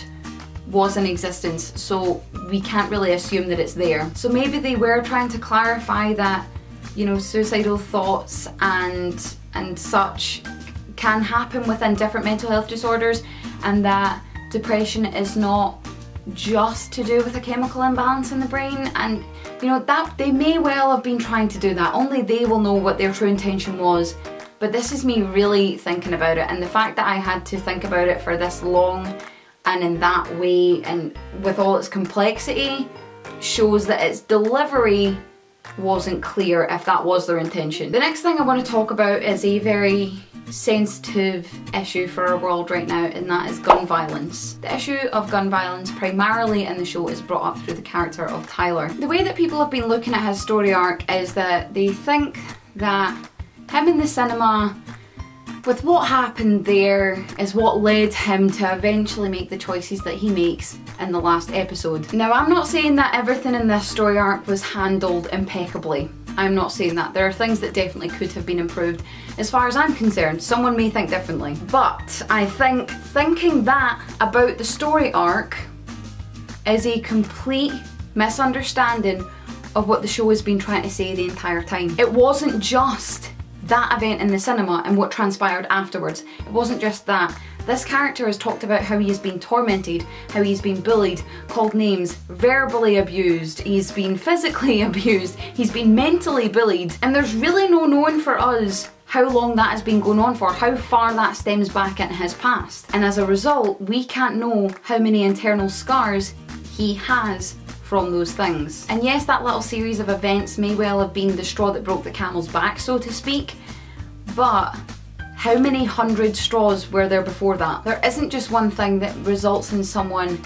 was in existence, so we can't really assume that it's there. So maybe they were trying to clarify that, you know, suicidal thoughts and such can happen within different mental health disorders, and that depression is not just to do with a chemical imbalance in the brain. And you know, that they may well have been trying to do that, only they will know what their true intention was. But this is me really thinking about it, and the fact that I had to think about it for this long and in that way and with all its complexity shows that its delivery wasn't clear if that was their intention. The next thing I want to talk about is a very sensitive issue for our world right now, and that is gun violence. The issue of gun violence primarily in the show is brought up through the character of Tyler. The way that people have been looking at his story arc is that they think that him in the cinema, with what happened there, is what led him to eventually make the choices that he makes in the last episode. Now, I'm not saying that everything in this story arc was handled impeccably. I'm not saying that. There are things that definitely could have been improved. As far as I'm concerned, someone may think differently. But I think thinking that about the story arc is a complete misunderstanding of what the show has been trying to say the entire time. It wasn't just that event in the cinema and what transpired afterwards. It wasn't just that. This character has talked about how he has been tormented, how he's been bullied, called names, verbally abused, he's been physically abused, he's been mentally bullied, and there's really no knowing for us how long that has been going on for, how far that stems back into his past. And as a result, we can't know how many internal scars he has from those things. And yes, that little series of events may well have been the straw that broke the camel's back, so to speak, but how many hundred straws were there before that? There isn't just one thing that results in someone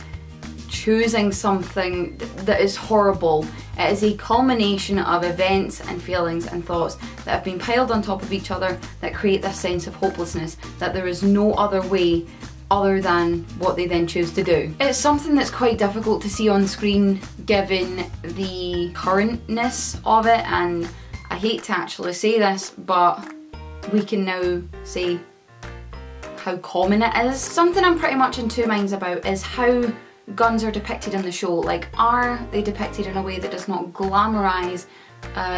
choosing something that is horrible. It is a culmination of events and feelings and thoughts that have been piled on top of each other that create this sense of hopelessness, that there is no other way other than what they then choose to do. It's something that's quite difficult to see on screen given the currentness of it, and I hate to actually say this, but we can now say how common it is. Something I'm pretty much in 2 minds about is how guns are depicted in the show. Like, are they depicted in a way that does not glamorise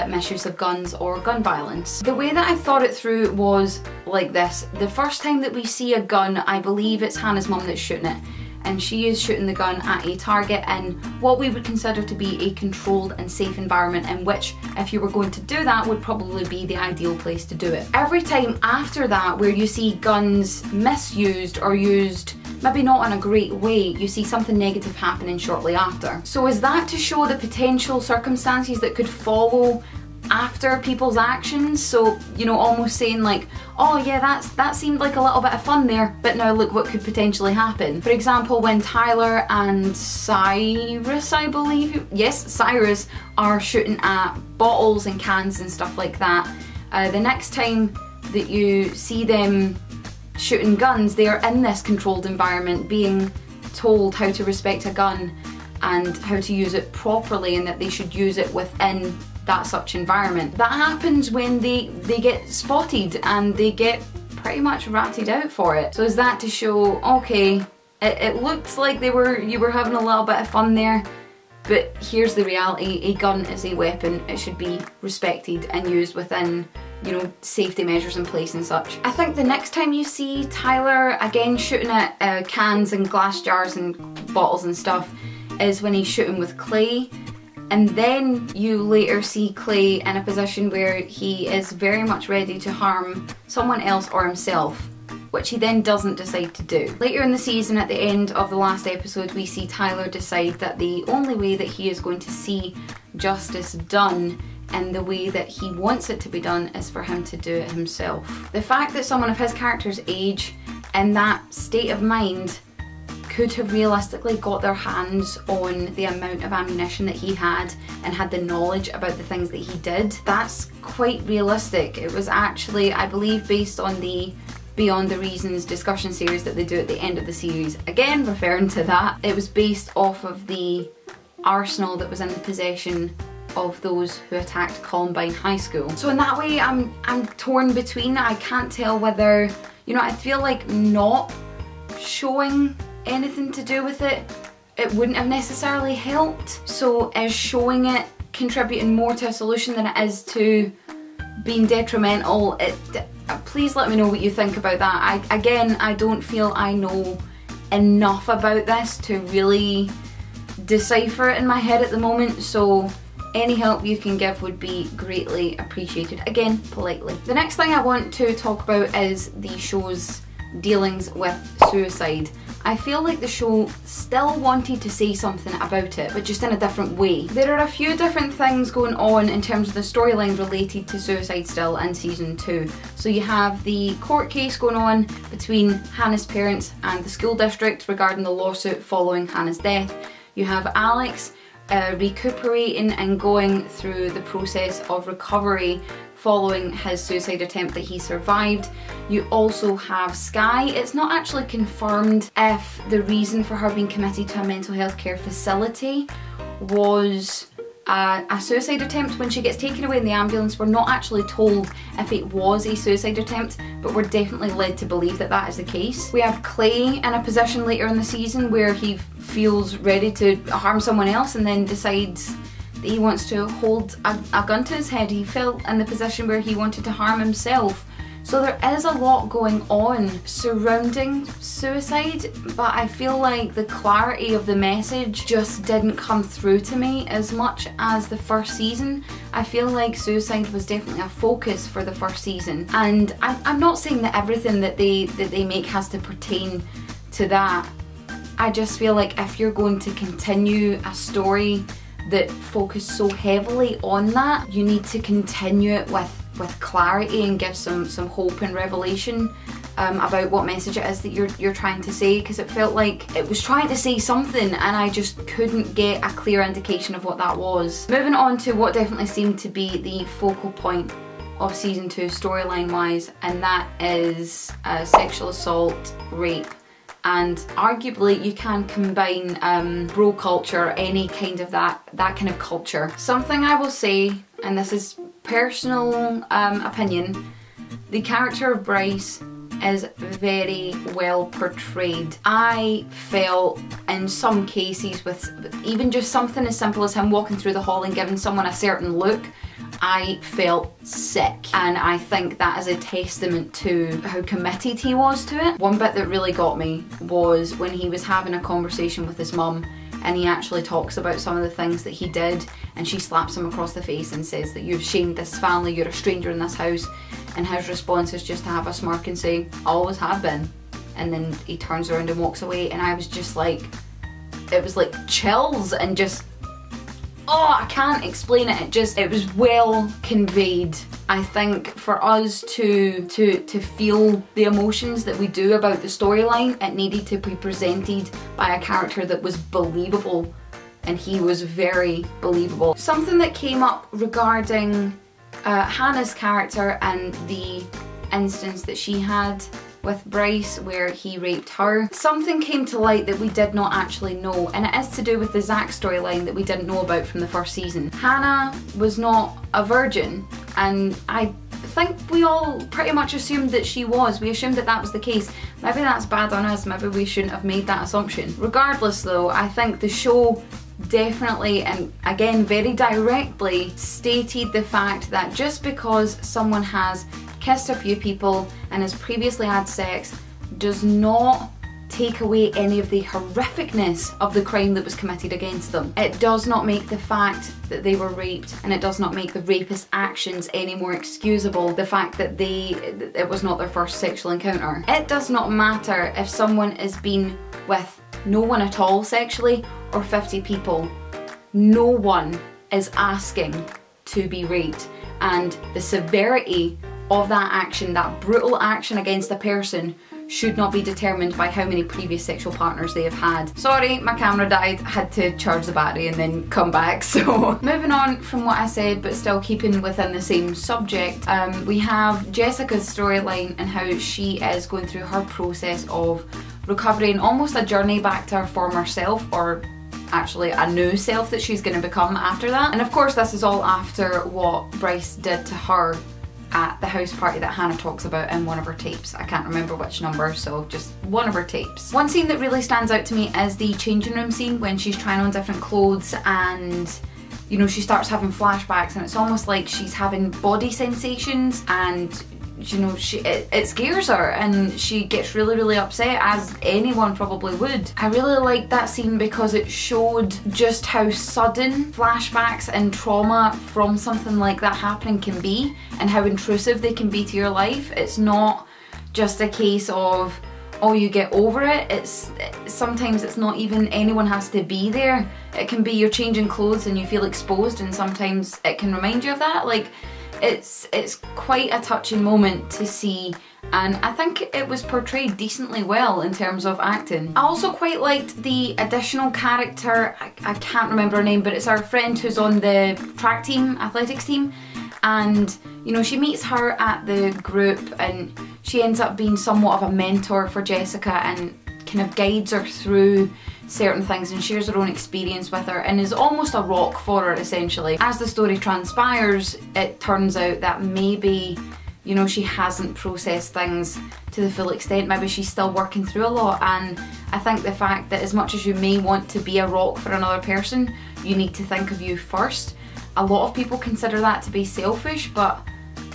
misuse of guns or gun violence? The way that I thought it through was like this. The first time that we see a gun, I believe it's Hannah's mum that's shooting it, and she is shooting the gun at a target in what we would consider to be a controlled and safe environment, in which, if you were going to do that, would probably be the ideal place to do it. Every time after that where you see guns misused or used maybe not in a great way, you see something negative happening shortly after. So is that to show the potential circumstances that could follow after people's actions? So, you know, almost saying like, oh yeah, that seemed like a little bit of fun there, but now look what could potentially happen. For example, when Tyler and Cyrus, I believe, yes, Cyrus, are shooting at bottles and cans and stuff like that, the next time that you see them shooting guns, they are in this controlled environment, being told how to respect a gun and how to use it properly, and that they should use it within that such environment. That happens when they get spotted and they get pretty much ratted out for it. So is that to show, okay, it looks like you were having a little bit of fun there, but here's the reality: a gun is a weapon. It should be respected and used within, you know, safety measures in place and such. I think the next time you see Tyler again shooting at cans and glass jars and bottles and stuff is when he's shooting with clay, And then you later see Clay in a position where he is very much ready to harm someone else or himself, which he then doesn't decide to do. Later in the season, at the end of the last episode, we see Tyler decide that the only way that he is going to see justice done and the way that he wants it to be done is for him to do it himself. The fact that someone of his character's age and that state of mind could have realistically got their hands on the amount of ammunition that he had and had the knowledge about the things that he did, that's quite realistic. It was actually, I believe, based on the Beyond the Reasons discussion series that they do at the end of the series. Again, referring to that, it was based off of the arsenal that was in the possession of those who attacked Columbine High School. So in that way, I'm torn between. I can't tell whether, you know, I feel like not showing anything to do with it, it wouldn't have necessarily helped. So is showing it contributing more to a solution than it is to being detrimental? Please let me know what you think about that. I don't feel I know enough about this to really decipher it in my head at the moment, so any help you can give would be greatly appreciated. Again, politely. The next thing I want to talk about is the show's dealings with suicide. I feel like the show still wanted to say something about it, but just in a different way. There are a few different things going on in terms of the storyline related to suicide still in season 2. So you have the court case going on between Hannah's parents and the school district regarding the lawsuit following Hannah's death. You have Alex recuperating and going through the process of recovery following his suicide attempt that he survived. You also have Sky. It's not actually confirmed if the reason for her being committed to a mental health care facility was a suicide attempt. When she gets taken away in the ambulance, we're not actually told if it was a suicide attempt, but we're definitely led to believe that that is the case. We have Clay in a position later in the season where he feels ready to harm someone else and then decides that he wants to hold a gun to his head. He felt in the position where he wanted to harm himself. So there is a lot going on surrounding suicide, but I feel like the clarity of the message just didn't come through to me as much as the first season. I feel like suicide was definitely a focus for the first season, and I'm not saying that everything that they make has to pertain to that. I just feel like if you're going to continue a story that focused so heavily on that, you need to continue it with clarity and give some hope and revelation about what message it is that you're trying to say, because it felt like it was trying to say something and I just couldn't get a clear indication of what that was. Moving on to what definitely seemed to be the focal point of season 2 storyline wise, and that is sexual assault, rape. And arguably you can combine bro culture, any kind of that kind of culture. Something I will say, and this is personal opinion, the character of Bryce is very well portrayed. I felt in some cases with even just something as simple as him walking through the hall and giving someone a certain look, I felt sick, and I think that is a testament to how committed he was to it. One bit that really got me was when he was having a conversation with his mum and he actually talks about some of the things that he did, and she slaps him across the face and says that you've shamed this family, you're a stranger in this house, and his response is just to have a smirk and say, always have been, and then he turns around and walks away, and I was just like, it was like chills and just, oh, I can't explain it. It was well conveyed. I think for us to feel the emotions that we do about the storyline, it needed to be presented by a character that was believable, and he was very believable. Something that came up regarding Hannah's character and the instance that she had with Bryce where he raped her. Something came to light that we did not actually know, and it is to do with the Zach storyline that we didn't know about from the first season. Hannah was not a virgin, and I think we all pretty much assumed that she was. We assumed that that was the case. Maybe that's bad on us, maybe we shouldn't have made that assumption. Regardless though, I think the show definitely, and again very directly, stated the fact that just because someone has kissed a few people and has previously had sex does not take away any of the horrificness of the crime that was committed against them. It does not make the fact that they were raped, and it does not make the rapist's actions any more excusable. The fact that it was not their first sexual encounter. It does not matter if someone has been with no one at all sexually or 50 people. No one is asking to be raped, and the severity of that action, that brutal action against a person, should not be determined by how many previous sexual partners they have had. Sorry, my camera died, had to charge the battery and then come back. So moving on from what I said, but still keeping within the same subject, we have Jessica's storyline and how she is going through her process of recovering, almost a journey back to her former self, or actually a new self that she's going to become after that. And of course this is all after what Bryce did to her at the house party that Hannah talks about in one of her tapes. I can't remember which number, so just one of her tapes. One scene that really stands out to me is the changing room scene when she's trying on different clothes and, you know, she starts having flashbacks, and it's almost like she's having body sensations, and you know, it scares her and she gets really upset, as anyone probably would. I really liked that scene because it showed just how sudden flashbacks and trauma from something like that happening can be, and how intrusive they can be to your life. It's not just a case of, oh, you get over it. Sometimes it's not even anyone has to be there. It can be you're changing clothes and you feel exposed, and sometimes it can remind you of that. Like, it's quite a touching moment to see, and I think it was portrayed decently well in terms of acting. I also quite liked the additional character, I can't remember her name, but it's our friend who's on the track team, athletics team, and you know, she meets her at the group and she ends up being somewhat of a mentor for Jessica and kind of guides her through certain things and shares her own experience with her, and is almost a rock for her essentially. As the story transpires, it turns out that maybe, you know, she hasn't processed things to the full extent. Maybe she's still working through a lot, and I think the fact that as much as you may want to be a rock for another person, you need to think of you first. A lot of people consider that to be selfish, but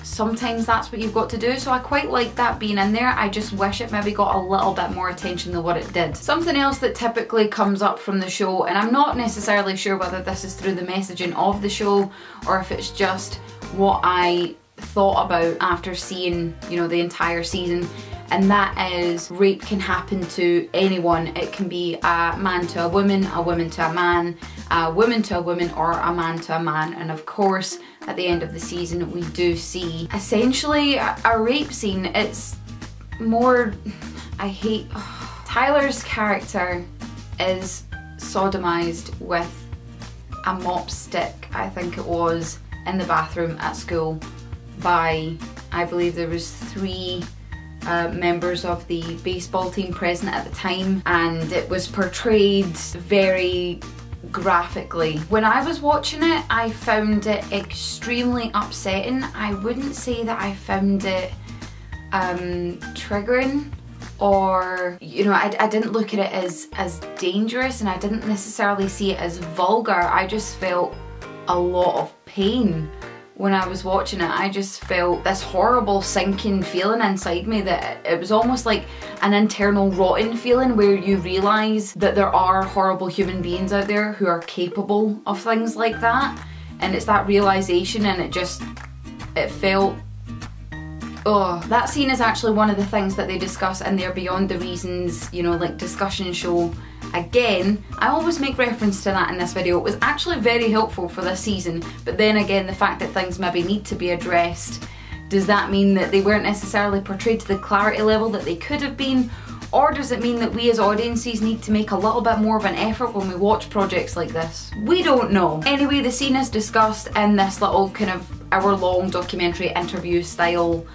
sometimes that's what you've got to do, so I quite like that being in there. I just wish it maybe got a little bit more attention than what it did. Something else that typically comes up from the show, and I'm not necessarily sure whether this is through the messaging of the show or if it's just what I thought about after seeing, you know, the entire season, and that is rape can happen to anyone. It can be a man to a woman to a man, a woman to a woman, or a man to a man. And of course at the end of the season we do see essentially a rape scene. It's more, Tyler's character is sodomized with a mop stick, I think it was, in the bathroom at school by, I believe there was 3 members of the baseball team present at the time, and it was portrayed very graphically. When I was watching it, I found it extremely upsetting. I wouldn't say that I found it triggering, or, you know, I didn't look at it as dangerous, and I didn't necessarily see it as vulgar. I just felt a lot of pain when I was watching it. I just felt this horrible sinking feeling inside me, that it was almost like an internal rotting feeling where you realise that there are horrible human beings out there who are capable of things like that, and it's that realisation, and it felt, oh. That scene is actually one of the things that they discuss in their Beyond the Reasons, you know, like discussion show. Again, I always make reference to that in this video. It was actually very helpful for this season, but then again, the fact that things maybe need to be addressed, does that mean that they weren't necessarily portrayed to the clarity level that they could have been? Or does it mean that we as audiences need to make a little bit more of an effort when we watch projects like this? We don't know. Anyway, the scene is discussed in this little kind of hour-long documentary interview style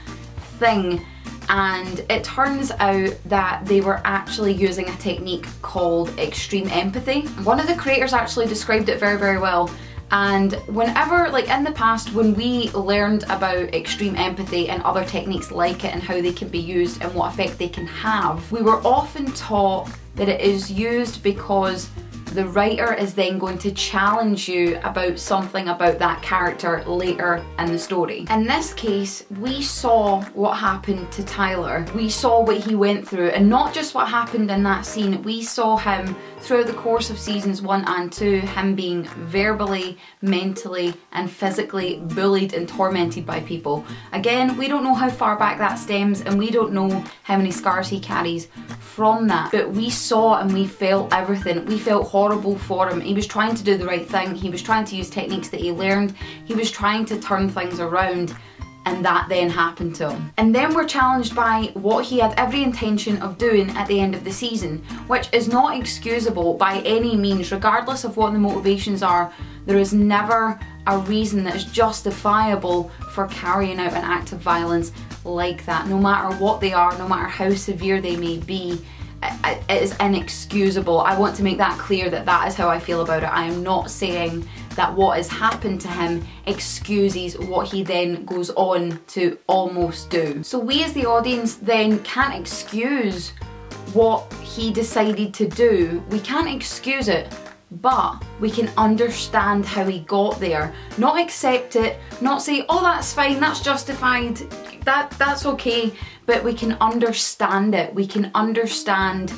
thing, and it turns out that they were actually using a technique called extreme empathy. One of the creators actually described it very well, and whenever, like in the past, when we learned about extreme empathy and other techniques like it and how they can be used and what effect they can have, we were often taught that it is used because the writer is then going to challenge you about something about that character later in the story. In this case, we saw what happened to Tyler. We saw what he went through, and not just what happened in that scene, we saw him throughout the course of seasons 1 and 2, him being verbally, mentally and physically bullied and tormented by people. Again, we don't know how far back that stems, and we don't know how many scars he carries from that, but we saw and we felt everything. We felt horrible for him. He was trying to do the right thing. He was trying to use techniques that he learned. He was trying to turn things around, and that then happened to him. And then we're challenged by what he had every intention of doing at the end of the season, which is not excusable by any means. Regardless of what the motivations are, there is never a reason that is justifiable for carrying out an act of violence like that. No matter what they are, no matter how severe they may be, it is inexcusable. I want to make that clear, that that is how I feel about it. I am not saying that what has happened to him excuses what he then goes on to almost do. So we as the audience then can't excuse what he decided to do. We can't excuse it, but we can understand how he got there. Not accept it, not say, oh that's fine, that's justified, that's okay, but we can understand it. We can understand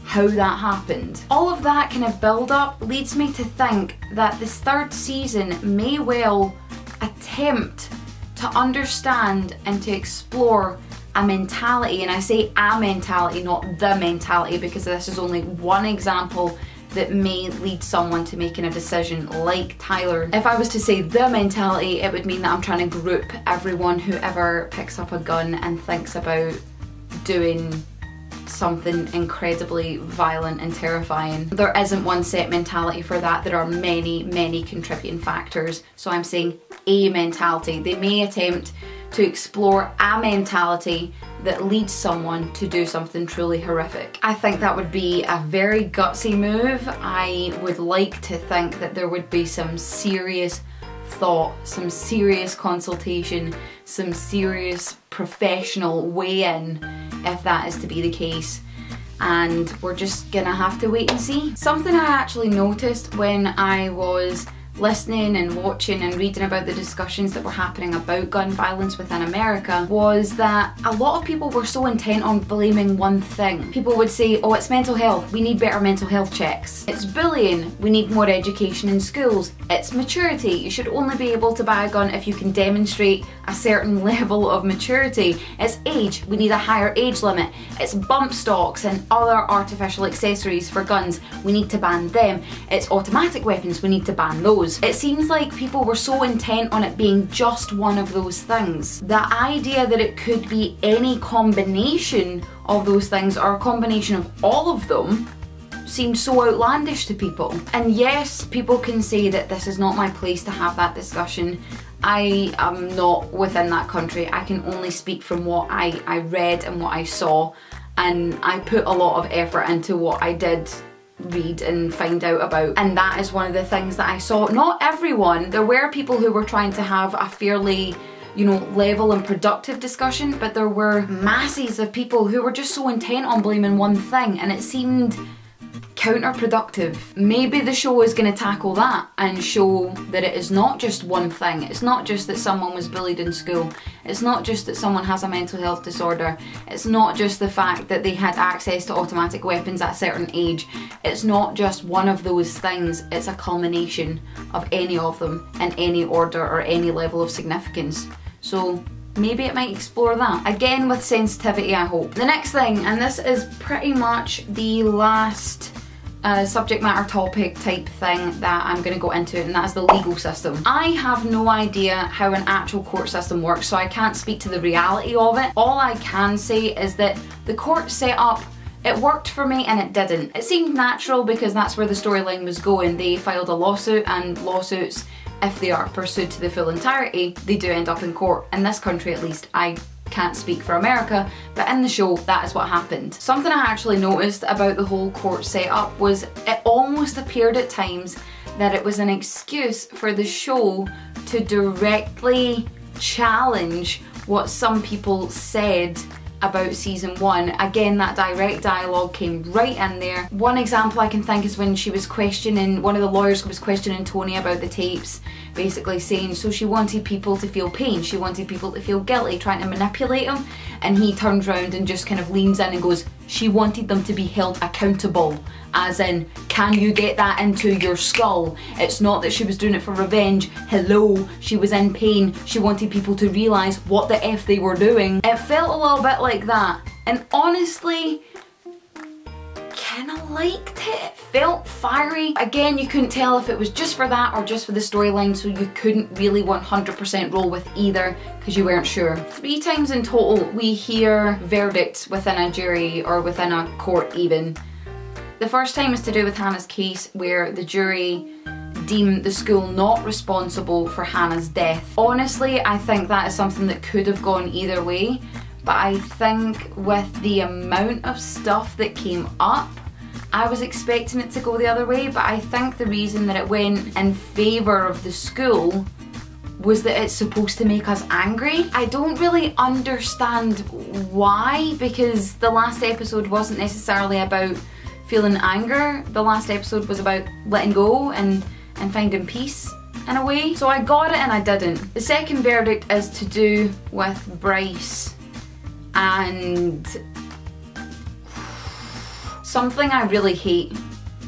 how that happened. All of that kind of build up leads me to think that this third season may well attempt to understand and to explore a mentality, and I say a mentality, not the mentality, because this is only one example that may lead someone to making a decision like Tyler. If I was to say the mentality, it would mean that I'm trying to group everyone who ever picks up a gun and thinks about doing something incredibly violent and terrifying. There isn't one set mentality for that. There are many, many contributing factors. So I'm saying a mentality. They may attempt to explore a mentality that leads someone to do something truly horrific. I think that would be a very gutsy move. I would like to think that there would be some serious thought, some serious consultation, some serious professional weigh-in if that is to be the case, and we're just gonna have to wait and see. Something I actually noticed when I was listening and watching and reading about the discussions that were happening about gun violence within America was that a lot of people were so intent on blaming one thing. People would say, oh, it's mental health, we need better mental health checks. It's bullying, we need more education in schools. It's maturity, you should only be able to buy a gun if you can demonstrate a certain level of maturity. It's age, we need a higher age limit. It's bump stocks and other artificial accessories for guns, we need to ban them. It's automatic weapons, we need to ban those. It seems like people were so intent on it being just one of those things. The idea that it could be any combination of those things, or a combination of all of them, seems so outlandish to people. And yes, people can say that this is not my place to have that discussion. I am not within that country. I can only speak from what I read and what I saw, and I put a lot of effort into what I did read and find out about, and that is one of the things that I saw. Not everyone, there were people who were trying to have a fairly, you know, level and productive discussion, but there were masses of people who were just so intent on blaming one thing, and it seemed counterproductive. Maybe the show is going to tackle that and show that it is not just one thing. It's not just that someone was bullied in school. It's not just that someone has a mental health disorder. It's not just the fact that they had access to automatic weapons at a certain age. It's not just one of those things. It's a culmination of any of them in any order or any level of significance. So maybe it might explore that. Again, with sensitivity, I hope. The next thing, and this is pretty much the last subject matter topic type thing that I'm going to go into, and that's the legal system. I have no idea how an actual court system works, so I can't speak to the reality of it. All I can say is that the court setup, it worked for me and it didn't. It seemed natural because that's where the storyline was going. They filed a lawsuit, and lawsuits, if they are pursued to the full entirety, they do end up in court. In this country at least. I can't speak for America, but in the show that is what happened. Something I actually noticed about the whole court setup was it almost appeared at times that it was an excuse for the show to directly challenge what some people said about season 1. Again, that direct dialogue came right in there. One example I can think is when she was questioning, one of the lawyers was questioning Tony about the tapes, basically saying, so she wanted people to feel pain, she wanted people to feel guilty, trying to manipulate him, and he turns around and just kind of leans in and goes, she wanted them to be held accountable, as in, can you get that into your skull? It's not that she was doing it for revenge. Hello, she was in pain. She wanted people to realise what the F they were doing. It felt a little bit like that, and honestly, kinda liked it. It felt fiery. Again, you couldn't tell if it was just for that or just for the storyline, so you couldn't really 100% roll with either because you weren't sure. 3 times in total we hear verdicts within a jury or within a court even. The first time is to do with Hannah's case, where the jury deem the school not responsible for Hannah's death. Honestly, I think that is something that could have gone either way, but I think with the amount of stuff that came up, I was expecting it to go the other way, but I think the reason that it went in favour of the school was that it's supposed to make us angry. I don't really understand why, because the last episode wasn't necessarily about feeling anger. The last episode was about letting go and finding peace in a way. So I got it and I didn't. The second verdict is to do with Bryce, and something I really hate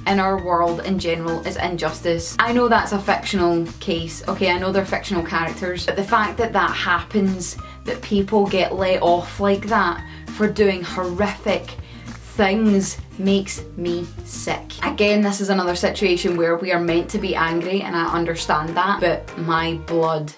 in our world in general is injustice. I know that's a fictional case, okay, I know they're fictional characters, but the fact that that happens, that people get let off like that for doing horrific things, makes me sick. Again, this is another situation where we are meant to be angry, and I understand that, but my blood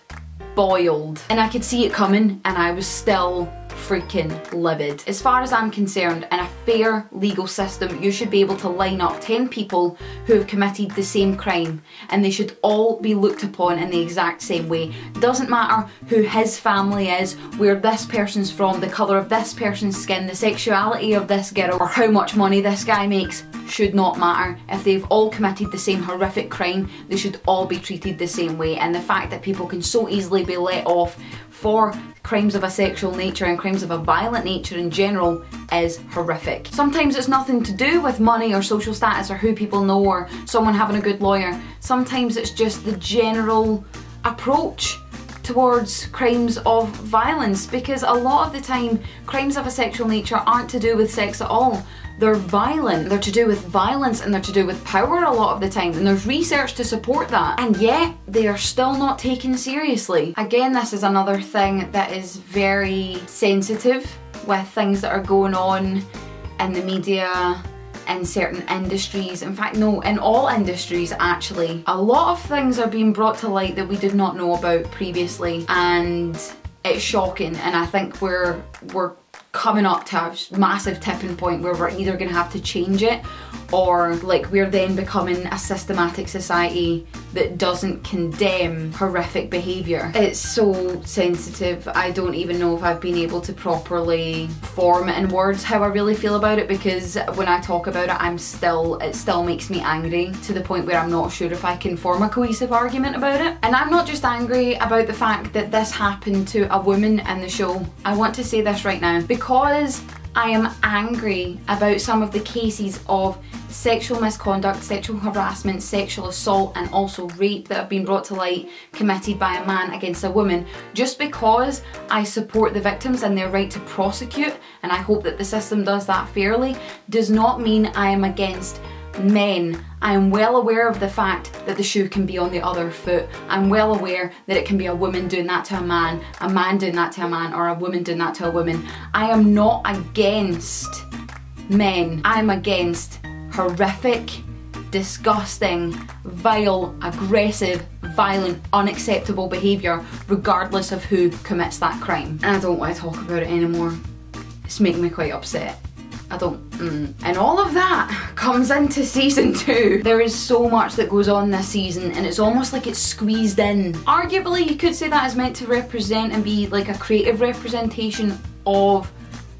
boiled. And I could see it coming, and I was still freaking livid. As far as I'm concerned, in a fair legal system, you should be able to line up 10 people who have committed the same crime, and they should all be looked upon in the exact same way. Doesn't matter who his family is, where this person's from, the colour of this person's skin, the sexuality of this girl, or how much money this guy makes, should not matter. If they've all committed the same horrific crime, they should all be treated the same way. And the fact that people can so easily be let off for crimes of a sexual nature and crimes of a violent nature in general is horrific. Sometimes it's nothing to do with money or social status or who people know or someone having a good lawyer. Sometimes it's just the general approach towards crimes of violence, because a lot of the time crimes of a sexual nature aren't to do with sex at all. They're violent, they're to do with violence, and they're to do with power a lot of the time, and there's research to support that, and yet they are still not taken seriously. Again, this is another thing that is very sensitive with things that are going on in the media, in certain industries. In fact, no, in all industries actually. A lot of things are being brought to light that we did not know about previously, and it's shocking, and I think we're coming up to a massive tipping point where we're either going to have to change it, or like we're then becoming a systematic society that doesn't condemn horrific behaviour. It's so sensitive. I don't even know if I've been able to properly form in words how I really feel about it, because when I talk about it, it still makes me angry to the point where I'm not sure if I can form a cohesive argument about it. And I'm not just angry about the fact that this happened to a woman in the show. I want to say this right now, because I am angry about some of the cases of sexual misconduct, sexual harassment, sexual assault, and also rape that have been brought to light committed by a man against a woman. Just because I support the victims and their right to prosecute, and I hope that the system does that fairly, does not mean I am against men. I am well aware of the fact that the shoe can be on the other foot. I'm well aware that it can be a woman doing that to a man doing that to a man, or a woman doing that to a woman. I am not against men. I'm against horrific, disgusting, vile, aggressive, violent, unacceptable behaviour regardless of who commits that crime. And I don't want to talk about it anymore. It's making me quite upset. And all of that comes into season 2. There is so much that goes on this season, and it's almost like it's squeezed in. Arguably, you could say that is meant to represent and be like a creative representation of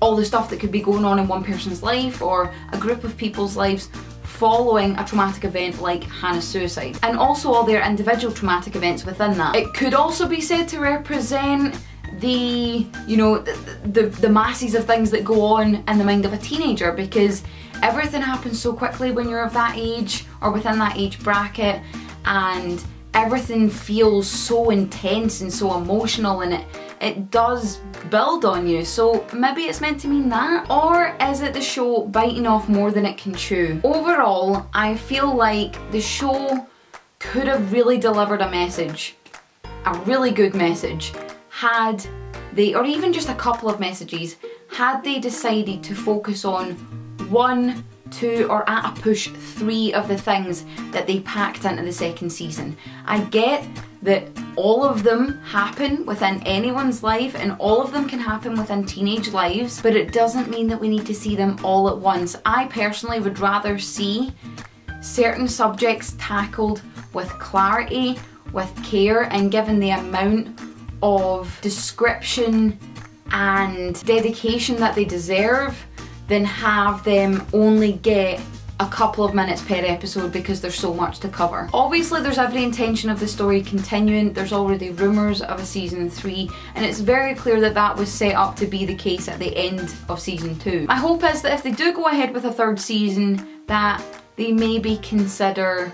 all the stuff that could be going on in one person's life or a group of people's lives following a traumatic event like Hannah's suicide, and also all their individual traumatic events within that. It could also be said to represent the, you know, the masses of things that go on in the mind of a teenager, because everything happens so quickly when you're of that age or within that age bracket, and everything feels so intense and so emotional, and it does build on you. So maybe it's meant to mean that, or is it the show biting off more than it can chew? Overall, I feel like the show could have really delivered a message, a really good message, had they, or even just a couple of messages, had they decided to focus on 1, 2, or at a push 3 of the things that they packed into the second season. I get that all of them happen within anyone's life and all of them can happen within teenage lives, but it doesn't mean that we need to see them all at once. I personally would rather see certain subjects tackled with clarity, with care, and given the amount of description and dedication that they deserve, than have them only get a couple of minutes per episode because there's so much to cover. Obviously there's every intention of the story continuing. There's already rumours of a season 3, and it's very clear that that was set up to be the case at the end of season 2. My hope is that if they do go ahead with a 3rd season, that they maybe consider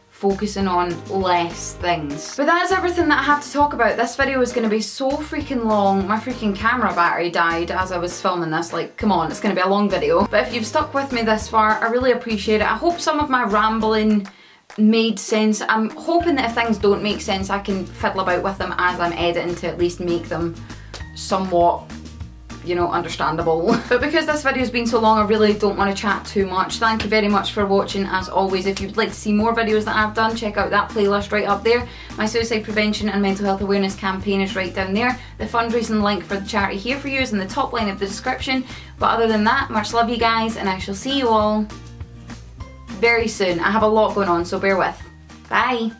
focusing on less things. But that is everything that I have to talk about. This video is going to be so freaking long. My freaking camera battery died as I was filming this. Like, come on, it's going to be a long video. But if you've stuck with me this far, I really appreciate it. I hope some of my rambling made sense. I'm hoping that if things don't make sense, I can fiddle about with them as I'm editing to at least make them somewhat, you know, understandable. But because this video has been so long, I really don't want to chat too much. Thank you very much for watching. As always, if you'd like to see more videos that I've done, check out that playlist right up there. My suicide prevention and mental health awareness campaign is right down there. The fundraising link for the charity Here For You is in the top line of the description. But other than that, much love you guys, and I shall see you all very soon. I have a lot going on, so bear with. Bye.